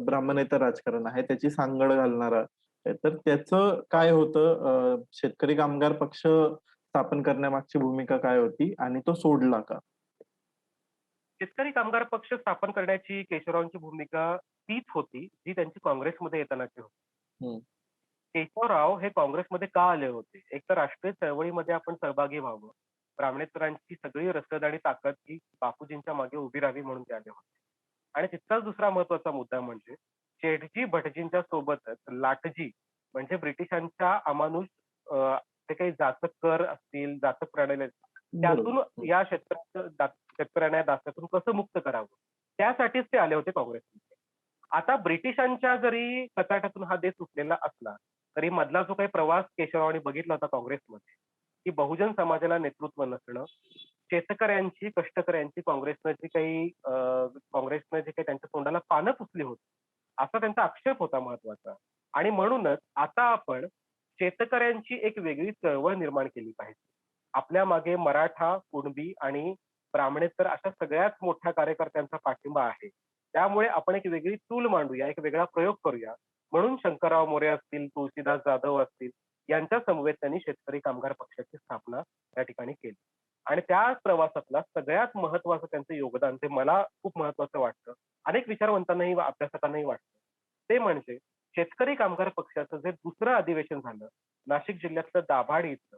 ब्राह्मणेतर राजकारण आहे त्याची सांगड घालणारा आहे. तर त्याचं काय होतं, शेतकरी कामगार पक्ष स्थापन करण्यामागची भूमिका काय होती आणि तो सोडला का? शेतकरी कामगार पक्ष स्थापन करण्याची केशवरावांची भूमिका तीच होती, जी त्यांची काँग्रेसमध्ये येतानाची होती. हं. केशवराव हे काँग्रेसमध्ये का आले होते? एक तर राष्ट्रीय चळवळीमध्ये आपण सहभागी व्हावं. ब्राह्मणेतरांची सगळी रसद आणि ताकद ही बापूजींच्या मागे उभी राहावी म्हणून ते आले होते. आणि तितकाच दुसरा महत्वाचा मुद्दा म्हणजे शेठजी भटजींच्या सोबतच लाटजी म्हणजे ब्रिटिशांच्या अमानुष ते काही जाचक कर असतील, जाचक प्रणाली त्यातून बरोबर. या शेतकऱ्यांना या दास्यातून कसं मुक्त करावं, त्यासाठीच ते आले होते काँग्रेसमध्ये. आता ब्रिटिशांच्या जरी कचाट्यातून हा देश सुटलेला असला, तरी मधला जो काही प्रवास केशवरावांनी बघितला होता काँग्रेसमध्ये, की बहुजन समाजाला नेतृत्व नसणं, शेतकऱ्यांची, कष्टकऱ्यांची काँग्रेसनं जे काही त्यांच्या तोंडाला पानं पुसली होती, असा त्यांचा आक्षेप होता महत्वाचा. आणि म्हणूनच आता आपण शेतकऱ्यांची एक वेगळी चळवळ निर्माण केली पाहिजे. आपल्या मागे मराठा, कुणबी आणि ब्राह्मणेतर अशा सगळ्याच मोठ्या कार्यकर्त्यांचा पाठिंबा आहे. त्यामुळे आपण एक वेगळी चूल मांडूया, एक वेगळा प्रयोग करूया. म्हणून शंकरराव मोरे असतील, तुळशीदास जाधव असतील, यांच्या समवेत त्यांनी शेतकरी कामगार पक्षाची स्थापना त्या ठिकाणी केली. आणि त्या प्रवासातला सगळ्यात महत्वाचं त्यांचं योगदान, ते मला खूप महत्वाचं वाटतं, अनेक विचारवंतांनाही अभ्यासकांनाही वाटतं, ते म्हणजे शेतकरी कामगार पक्षाचं जे दुसरं अधिवेशन झालं नाशिक जिल्ह्यातलं दाभाडी इथलं,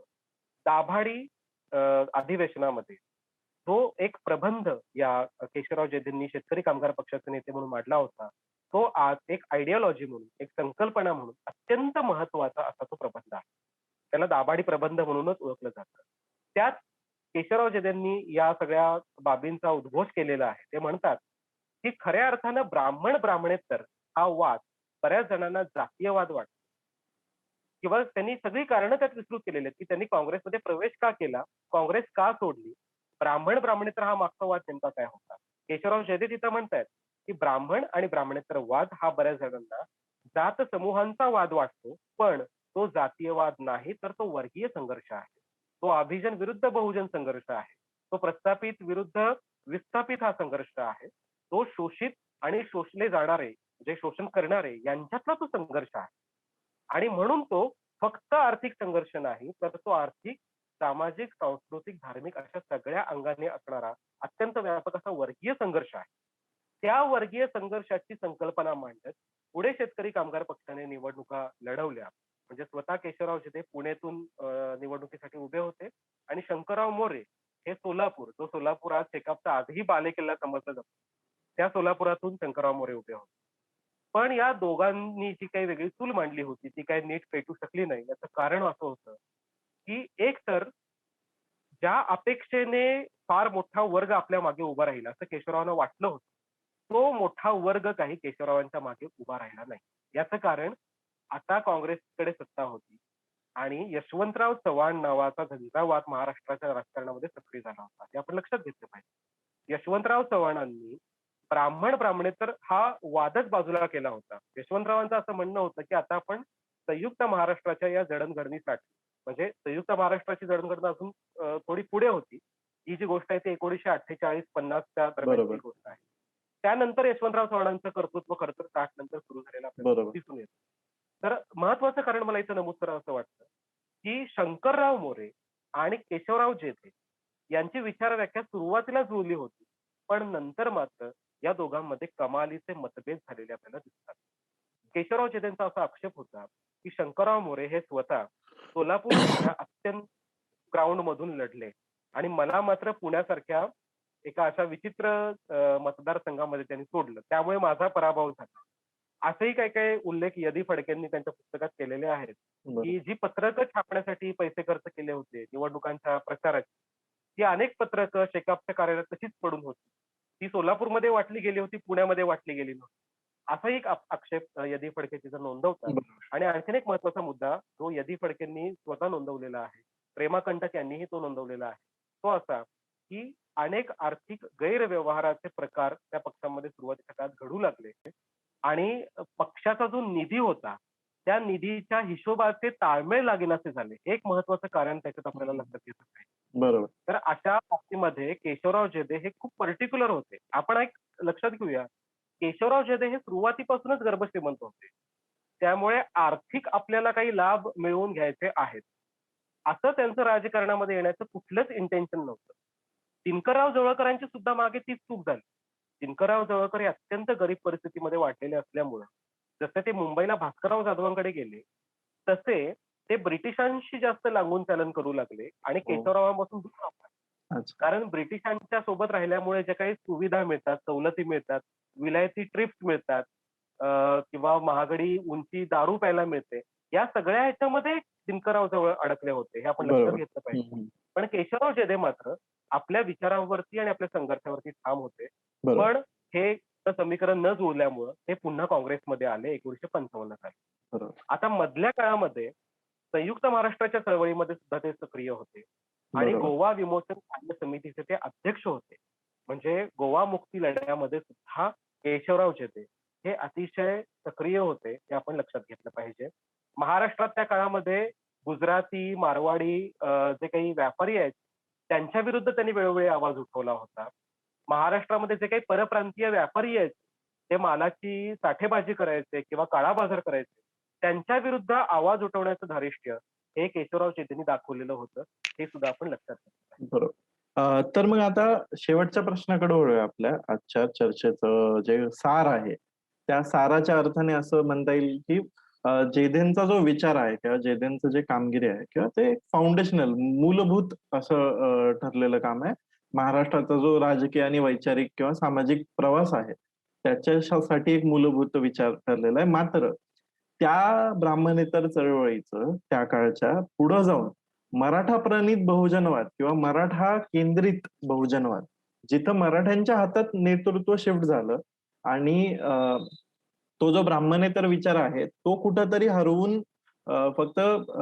दाभाडी अ, अधिवेशनामध्ये तो एक प्रबंध या केशवराव जेधेंनी शेतकरी कामगार पक्षाचे नेते म्हणून मांडला होता. तो आज एक आयडिओलॉजी म्हणून, एक संकल्पना म्हणून अत्यंत महत्त्वाचा असा तो प्रबंध आहे. त्याला दाभाडी प्रबंध म्हणूनच ओळखलं जातं. त्यात केशवराव जेधेंनी या सगळ्या बाबींचा उद्घोष केलेला आहे. ते म्हणतात, की खऱ्या अर्थानं ब्राह्मण-ब्राह्मणेतर हा वाद बऱ्याच जणांना जातीयवाद वाटतो किंवा त्यांनी सगळी कारणं त्यात विस्तृत केलेली आहेत, की त्यांनी काँग्रेसमध्ये प्रवेश का केला? काँग्रेस का सोडली? ब्राह्मण-ब्राह्मणेतर हा मागचा वाद नेमका काय होता? केशवराव जेधे तिथं म्हणतायत, की ब्राह्मण आणि ब्राह्मणेतर वाद हा बऱ्याच जणांना जात समूहांचा वाद वाटतो, पण तो जातीयवाद नाही, तर तो वर्गीय संघर्ष आहे. तो अभिजन विरुद्ध बहुजन संघर्ष आहे. तो प्रस्थापित विरुद्ध विस्थापित हा संघर्ष आहे. तो शोषित आणि शोषले जाणारे, जे शोषण करणारे यांच्यातला तो संघर्ष आहे. आणि म्हणून तो फक्त आर्थिक संघर्ष नाही, तर तो आर्थिक, सामाजिक, सांस्कृतिक, धार्मिक अशा सगळ्या अंगाने असणारा अत्यंत व्यापक असा वर्गीय संघर्ष आहे. त्या वर्गीय संघर्षाची संकल्पना मांडत पुढे शेतकरी कामगार पक्षाने निवडणुका लढवल्या. म्हणजे स्वतः केशवराव जेधे पुण्यातून निवडणुकीसाठी उभे होते आणि शंकरराव मोरे हे सोलापूर, जो सोलापूर आज शेकापचा आजही बालेकिल्ला समजला जातो. त्या सोलापुरातून शंकरराव मोरे उभे होते. पण या दोघांनी जी काही वेगळी चूल मांडली होती, ती काही नीट पेटू शकली नाही. याचं कारण असं होतं, की एक तर ज्या अपेक्षेने फार मोठा वर्ग आपल्या मागे उभा राहील, असं केशवरावांना वाटलं होतं. तो मोठा वर्ग काही केशवरावांच्या मागे उभा राहिला नाही. याचं कारण आता काँग्रेसकडे सत्ता होती आणि यशवंतराव चव्हाण नावाचा झंझावात महाराष्ट्राच्या राजकारणामध्ये सक्रिय झाला होता. हे आपण लक्षात घेतलं पाहिजे. यशवंतराव चव्हाणांनी ब्राह्मण-ब्राह्मणेतर हा वादच बाजूला केला होता. यशवंतरावांचं असं म्हणणं होतं, की आता आपण संयुक्त महाराष्ट्राच्या या जडणघडणीसाठी म्हणजे संयुक्त महाराष्ट्राची जडणघडण अजून थोडी पुढे होती. ही जी गोष्ट आहे ती 1948-50 च्या दरम्यानची बरोबर, गोष्ट आहे. त्यानंतर यशवंतराव चव्हाणांचं कर्तृत्व खरं तर 60 नंतर सुरू झालेलं आपल्याला बरोबर. दिसून येतं. तर महत्वाचं कारण मला इथं नमूद करावंसं वाटतं, की शंकरराव मोरे आणि केशवराव जेधे यांची विचार व्याख्या सुरुवातीला जुळली होती. पण नंतर मात्र या दोघांमध्ये कमालीचे मतभेद झालेले आपल्याला दिसतात. केशवराव जेधेंचा असा आक्षेप होता, की शंकरराव मोरे हे स्वतः सोलापूरच्या अत्यंत ग्राउंड मधून लढले आणि मला मात्र पुण्यासारख्या एका अशा विचित्र मतदारसंघामध्ये त्यांनी सोडलं. त्यामुळे माझा पराभव झाला. असेही काही-काही उल्लेख यदी फडकेंनी त्यांच्या पुस्तकात केलेले आहेत, बरोबर. की जी पत्रकं छापण्यासाठी पैसे खर्च केले होते निवडणुकांच्या प्रचाराची, ती अनेक पत्रकं शेकापच्या कार्यालयात तशीच पडून होती. ती सोलापूरमध्ये वाटली गेली होती, पुण्यामध्ये वाटली गेली नव्हती. असा एक आक्षेप यदी फडके तिथं नोंदवतात. बरोबर. आणि आणखीन एक महत्वाचा मुद्दा जो यदी फडकेंनी स्वतः नोंदवलेला आहे. प्रेमा कंटक यांनीही तो नोंदवलेला आहे. तो असा, की अनेक आर्थिक गैरव्यवहाराचे प्रकार त्या पक्षामध्ये सुरुवातीच्या काळात घडू लागले आणि पक्षाचा जो निधी होता, त्या निधीच्या हिशोबाचे ताळमेळ लागेनासे झाले. एक महत्वाचं कारण त्याच्यात आपल्याला लक्षात घेतलं पाहिजे. बरोबर. तर अशा बाबतीमध्ये केशवराव जेधे हे खूप पर्टिक्युलर होते. आपण एक लक्षात घेऊया, केशवराव जेधे हे सुरुवातीपासूनच गर्भश्रीमंत होते. त्यामुळे आर्थिक आपल्याला काही लाभ मिळवून घ्यायचे आहेत. असं त्यांचं राजकारणामध्ये येण्याचं कुठलंच इंटेन्शन नव्हतं. दिनकरराव जवळकरांची सुद्धा मागे तीच चूक झाली. दिनकरराव जवळकर हे अत्यंत गरीब परिस्थितीमध्ये वाढलेले असल्यामुळं जसे ते मुंबईला भास्करराव जाधवांकडे गेले, तसे ते ब्रिटिशांशी जास्त लागून चालन करू लागले आणि हो. केशवरावांपासून दूर राहतात. अच्छा. कारण ब्रिटिशांच्या सोबत राहिल्यामुळे ज्या काही सुविधा मिळतात, सवलती मिळतात, विलायती ट्रिप्स मिळतात किंवा महागडी उंची दारू प्यायला मिळते. या सगळ्या ह्याच्यामध्ये दिनकरराव जवळ अडकले होते. हे आपण लक्षात बरोबर. घेतलं हं, पाहिजे. हं. पण केशवराव जेधे मात्र आपल्या विचारांवरती आणि आपल्या संघर्षावरती ठाम होते. बरोबर. पण हे समीकरण न जुळल्यामुळं ते पुन्हा काँग्रेसमध्ये आले 1955 साली. बरोबर. आता मधल्या काळामध्ये संयुक्त महाराष्ट्राच्या चळवळीमध्ये सुद्धा ते सक्रिय होते आणि बरोबर. गोवा विमोचन कार्य समितीचे ते अध्यक्ष होते. म्हणजे गोवा मुक्ती लढ्यामध्ये सुद्धा केशवराव जेधे हे अतिशय सक्रिय होते, हे आपण लक्षात घेतलं पाहिजे. महाराष्ट्रात त्या काळामध्ये गुजराती, मारवाडी जे काही व्यापारी आहेत, त्यांच्या विरुद्ध त्यांनी वेळोवेळी आवाज उठवला होता. महाराष्ट्रामध्ये जे काही परप्रांतीय व्यापारी आहेत, ते मालाची साठेबाजी करायचे किंवा काळा बाजार करायचे, त्यांच्या विरुद्ध आवाज उठवण्याचं धारिष्ट्य हे केशवराव जेधेंनी दाखवलेलं होतं. हे सुद्धा आपण लक्षात घेतलं पाहिजे. बरोबर. तर मग आता शेवटच्या प्रश्नाकडे वळूया आपल्या आजच्या चर्चेचं जे सार आहे. त्या साराच्या अर्थाने असं म्हणता येईल की जेधेंचा जो विचार आहे किंवा जेधेंचं जे कामगिरी आहे किंवा ते फाउंडेशनल मूलभूत असं ठरलेलं काम आहे. महाराष्ट्राचा जो राजकीय आणि वैचारिक किंवा सामाजिक प्रवास आहे त्याच्यासाठी एक मूलभूत विचार ठरलेला आहे. मात्र त्या ब्राह्मणेतर चळवळीचं त्या काळच्या पुढं जाऊन मराठा प्रणीत बहुजनवाद किंवा मराठा केंद्रित बहुजनवाद जिथं मराठ्यांच्या हातात नेतृत्व शिफ्ट झालं आणि तो जो ब्राह्मणेतर विचार आहे तो कुठंतरी हरवून फक्त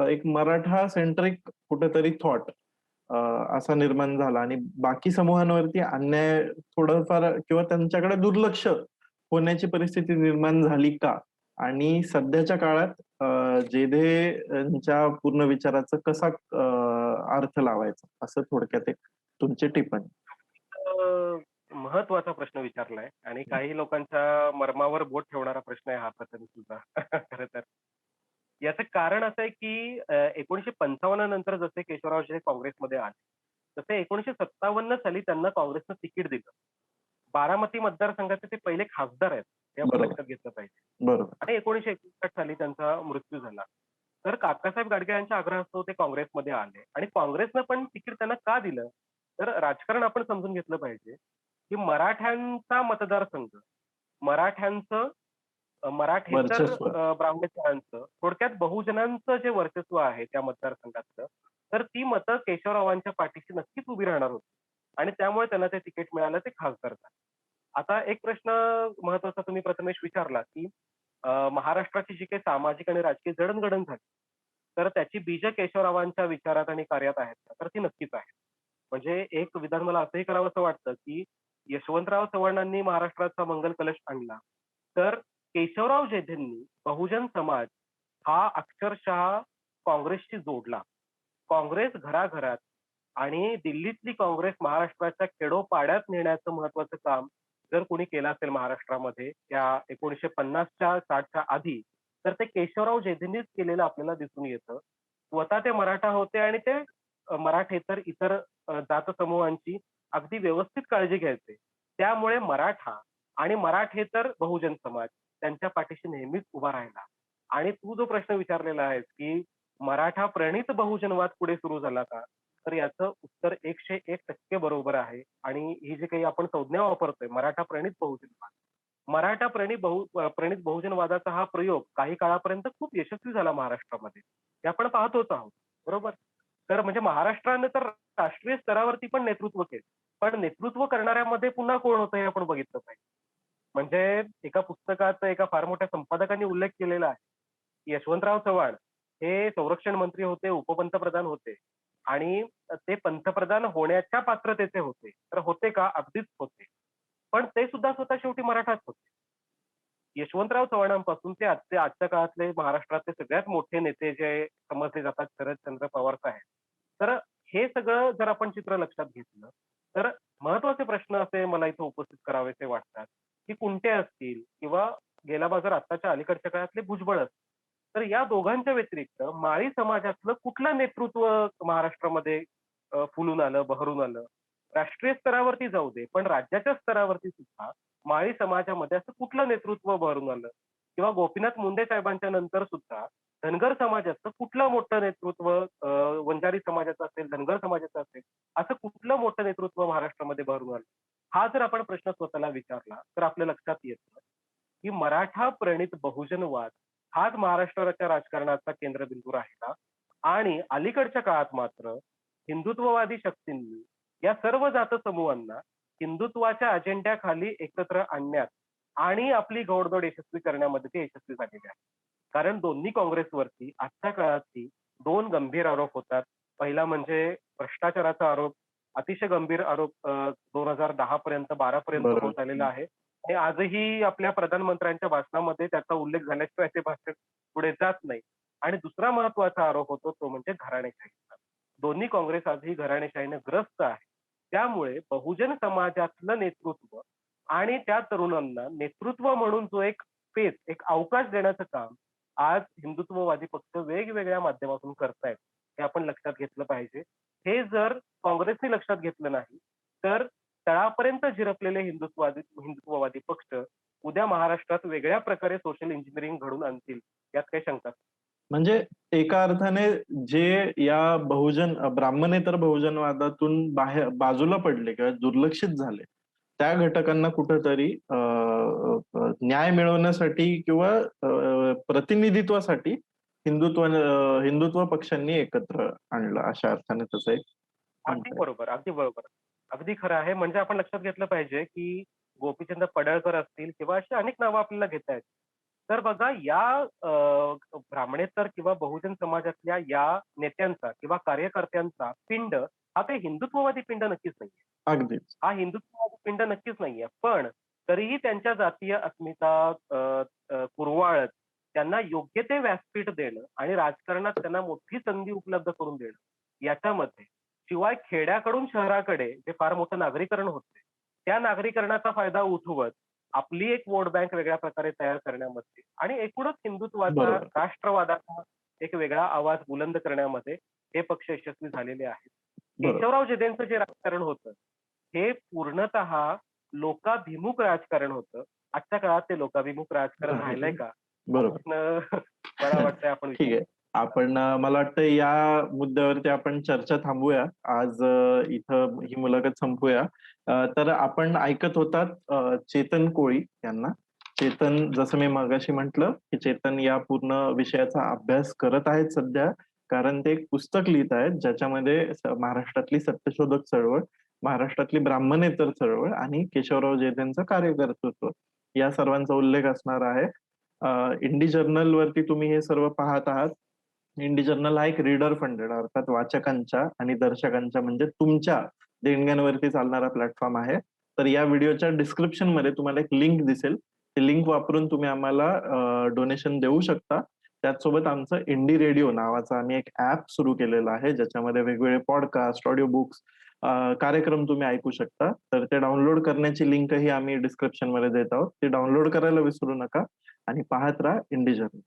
एक मराठा सेंट्रिक कुठंतरी थॉट असा निर्माण झाला आणि बाकी समूहांवरती अन्याय थोडंफार किंवा त्यांच्याकडे दुर्लक्ष होण्याची परिस्थिती निर्माण झाली का? आणि सध्याच्या काळात जेधेंच्या पूर्ण विचाराचं कसा अर्थ लावायचा असं थोडक्यात एक तुमची टिप्पणी. महत्वाचा प्रश्न विचारलाय आणि काही लोकांच्या मर्मावर बोट ठेवणारा प्रश्न आहे हा प्रथम सुद्धा. खरं तर याचं कारण असं आहे की 1955 नंतर जसे केशवरावचे काँग्रेसमध्ये आले, तसे 1957 साली त्यांना काँग्रेसनं तिकीट दिलं. बारामती मतदारसंघाचे ते पहिले खासदार आहेत, हे आपण बरोबर लक्षात घेतलं पाहिजे. बरोबर आणि 1959 साली त्यांचा मृत्यू झाला. तर काकासाहेब गाडगे यांच्या आग्रहास्तव ते काँग्रेसमध्ये आले आणि काँग्रेसनं पण तिकीट त्यांना का दिलं? तर राजकारण आपण समजून घेतलं पाहिजे, की मराठ्यांचा मतदारसंघ, मराठ्यांचं मराठेतर वर्चस्व. ब्राह्मणेतरांचं थोडक्यात बहुजनांचं जे वर्चस्व आहे त्या मतदारसंघातलं, तर ती मतं केशवरावांच्या पाठीशी नक्कीच उभी राहणार होती आणि त्यामुळे त्यांना ते तिकीट मिळालं, ते खासदार झाले. आता एक प्रश्न महत्वाचा तुम्ही प्रथमेश विचारला, की महाराष्ट्राची जी काही सामाजिक आणि राजकीय जडणघडण झाली, तर त्याची बीजं केशवरावांच्या विचारात आणि कार्यात आहेत का? तर ती नक्कीच आहेत. म्हणजे एक विधान मला असंही करावंसं वाटतं, की यशवंतराव चव्हाणांनी महाराष्ट्राचा मंगल कलश आणला, तर केशवराव जेधेंनी बहुजन समाज हा अक्षरशः काँग्रेसशी जोडला. काँग्रेस घराघरात आणि दिल्लीतली काँग्रेस महाराष्ट्राच्या खेडोपाड्यात नेण्याचं महत्वाचं काम जर कोणी केलं असेल महाराष्ट्रामध्ये त्या 1950च्या 60च्या आधी, तर ते केशवराव जेधेंनीच केलेलं आपल्याला दिसून येतं. स्वतः ते मराठा होते आणि ते मराठेतर इतर जात समूहांची अगदी व्यवस्थित काळजी घ्यायचे. त्यामुळे मराठा आणि मराठेतर बहुजन समाज त्यांच्या पाठीशी नेहमीच उभा राहिला. आणि तू जो प्रश्न विचारलेला आहेस, की मराठा प्रणीत बहुजनवाद पुढे सुरू झाला का? तर याचं उत्तर 101% बरोबर आहे. आणि ही जी काही आपण संज्ञा वापरतोय मराठा प्रणीत बहुजनवाद. मराठा प्रणीत बहुजनवादाचा हा प्रयोग काही काळापर्यंत खूप यशस्वी झाला महाराष्ट्रामध्ये. हे आपण पाहतोच आहोत. बरोबर? तर म्हणजे महाराष्ट्राने तर राष्ट्रीय स्तरावरती पण नेतृत्व केलं. पण नेतृत्व करणाऱ्यामध्ये पुन्हा कोण होतं हे आपण बघितलं पाहिजे. म्हणजे एका पुस्तकात एका फार मोठ्या संपादकांनी उल्लेख केलेला आहे. यशवंतराव चव्हाण हे संरक्षण मंत्री होते, उपपंतप्रधान होते आणि ते पंतप्रधान होण्याच्या पात्रतेचे होते. तर होते का? अगदीच होते. पण ते सुद्धा स्वतः शेवटी मराठाच होते. यशवंतराव चव्हाणांपासून ते आजच्या काळातले महाराष्ट्रातले सगळ्यात मोठे नेते जे समजले जातात शरदचंद्र पवार साहेब. तर हे सगळं जर आपण चित्र लक्षात घेतलं, तर महत्वाचे प्रश्न असे मला इथे उपस्थित करावेसे वाटतात, की कुंटे असतील किंवा गेला बाजार आत्ताच्या अलीकडच्या काळातले भुजबळ असतील. तर या दोघांच्या व्यतिरिक्त माळी समाजातलं कुठलं नेतृत्व महाराष्ट्रामध्ये फुलून आलं, बहरून आलं? राष्ट्रीय स्तरावरती जाऊ दे, पण राज्याच्या स्तरावरती सुद्धा माळी समाजामध्ये असं कुठलं नेतृत्व बहरून आलं? किंवा गोपीनाथ मुंडे साहेबांच्या नंतर सुद्धा धनगर समाजाचं कुठलं मोठं नेतृत्व वंजारी समाजाचं असेल, धनगर समाजाचं असेल, असं कुठलं मोठं नेतृत्व महाराष्ट्रामध्ये बहरून आलं? हा जर आपण प्रश्न स्वतःला विचारला, तर आपल्या लक्षात येतं, की मराठा प्रणीत बहुजनवाद हाच महाराष्ट्राच्या राजकारणाचा केंद्रबिंदू राहिला आणि अलीकडच्या काळात मात्र हिंदुत्ववादी शक्तींनी या सर्व जात समूहांना हिंदुत्वाच्या अजेंड्याखाली एकत्र आणण्यात आणि आपली घोडदौड यशस्वी करण्यामध्ये ते यशस्वी झालेले आहे. कारण दोन्ही काँग्रेसवरती आजच्या काळातही 2 गंभीर आरोप होतात. पहिला म्हणजे भ्रष्टाचाराचा आरोप, अतिशय गंभीर आरोप 2010 पर्यंत 12 पर्यंत बरोबर. होत आलेला आहे. आणि आजही आपल्या प्रधानमंत्र्यांच्या भाषणामध्ये त्याचा उल्लेख झाल्याशिवाय ते भाषण पुढे जात नाही. आणि दुसरा महत्वाचा आरोप होतो तो म्हणजे घराणेशाहीचा. दोन्ही काँग्रेस आजही घराणेशाहीने ग्रस्त आहे. त्यामुळे बहुजन समाजातलं नेतृत्व आणि त्या तरुणांना नेतृत्व म्हणून जो एक स्पेस, एक अवकाश देण्याचं काम आज हिंदुत्ववादी पक्ष वेगवेगळ्या माध्यमातून करतायत. हे आपण लक्षात घेतलं पाहिजे. हे जर काँग्रेसने लक्षात घेतलं नाही, तर तळापर्यंत झिरपलेले हिंदुत्ववादी पक्ष उद्या महाराष्ट्रात वेगळ्या प्रकारे सोशल इंजिनिअरिंग घडवून आणतील, यात काही शंकाच नाही. म्हणजे एका अर्थाने जे या ब्राह्मणेतर बहुजनवादातून बाजूला पडले किंवा दुर्लक्षित झाले, त्या घटकांना कुठंतरी न्याय मिळवण्यासाठी किंवा प्रतिनिधित्वासाठी हिंदुत्व पक्षांनी एकत्र आणलं, अशा अर्थाने तसं एक अगदी म्हणता येईल. बरोबर, अगदी बरोबर. अगदी खरं आहे. म्हणजे आपण लक्षात घेतलं पाहिजे, की गोपीचंद पडळकर असतील किंवा अशी अनेक नावं आपल्याला घेता येतात. तर बघा या ब्राह्मणेतर किंवा बहुजन समाजातल्या या नेत्यांचा किंवा कार्यकर्त्यांचा पिंड हा काही हिंदुत्ववादी पिंड नक्कीच नाहीये. अगदीच. हा हिंदुत्ववादी पिंड नक्कीच नाहीये. पण तरीही त्यांच्या जातीय अस्मिता कुरवाळत त्यांना योग्य ते व्यासपीठ देणं आणि राजकारणात त्यांना मोठी संधी उपलब्ध करून देणं, याच्यामध्ये शिवाय खेड्याकडून शहराकडे जे फार मोठं नागरीकरण होते, त्या नागरीकरणाचा फायदा उठवत आपली एक वोट बँक वेगळ्या प्रकारे तयार करण्यामध्ये आणि एकूणच हिंदुत्वाचा, बरोबर. राष्ट्रवादाचा एक वेगळा आवाज बुलंद करण्यामध्ये हे पक्ष यशस्वी झालेले आहेत. बरोबर. केशवराव जेधेंचं जे राजकारण होतं, हे पूर्णतः लोकाभिमुख राजकारण होतं. आजच्या काळात ते लोकाभिमुख राजकारण राहिलंय का? बरोबर. मला वाटतंय आपण ठीक आहे. आपण मला वाटतं या मुद्द्यावरती आपण चर्चा थांबूया. आज इथं ही मुलाखत संपवूया. तर आपण ऐकत होतात चेतन कोळी यांना. चेतन, जसं मी मगाशी म्हटलं, की चेतन या पूर्ण विषयाचा अभ्यास करत आहेत सध्या. कारण ते एक पुस्तक लिहित आहेत, ज्याच्यामध्ये महाराष्ट्रातली सत्यशोधक चळवळ, महाराष्ट्रातली ब्राह्मणेतर चळवळ आणि केशवराव जेधेंचं कार्यकर्तृत्व या सर्वांचा उल्लेख असणार आहे. इंडी जर्नल वरती तुम्ही हे सर्व पाहत आहात. इंडी जर्नल हा एक रीडर फंडेड, अर्थात वाचकांच्या आणि दर्शकांच्या म्हणजे तुमच्या देणग्यांवरती चालणारा प्लॅटफॉर्म आहे. तर या व्हिडिओच्या डिस्क्रिप्शन मध्ये तुम्हाला एक लिंक दिसेल. ते लिंक वापरून तुम्ही आम्हाला डोनेशन देऊ शकता. त्याचसोबत आमचं इंडी रेडिओ नावाचा आम्ही एक ऍप सुरू केलेलं आहे, ज्याच्यामध्ये वेगवेगळे पॉडकास्ट, ऑडिओ बुक्स, कार्यक्रम तुम्ही ऐकू शकता. तर ते डाउनलोड करण्याची लिंकही आम्ही डिस्क्रिप्शन मध्ये देत आहोत. ते डाउनलोड करायला विसरू नका आणि पाहत राहा इंडी जर्नल.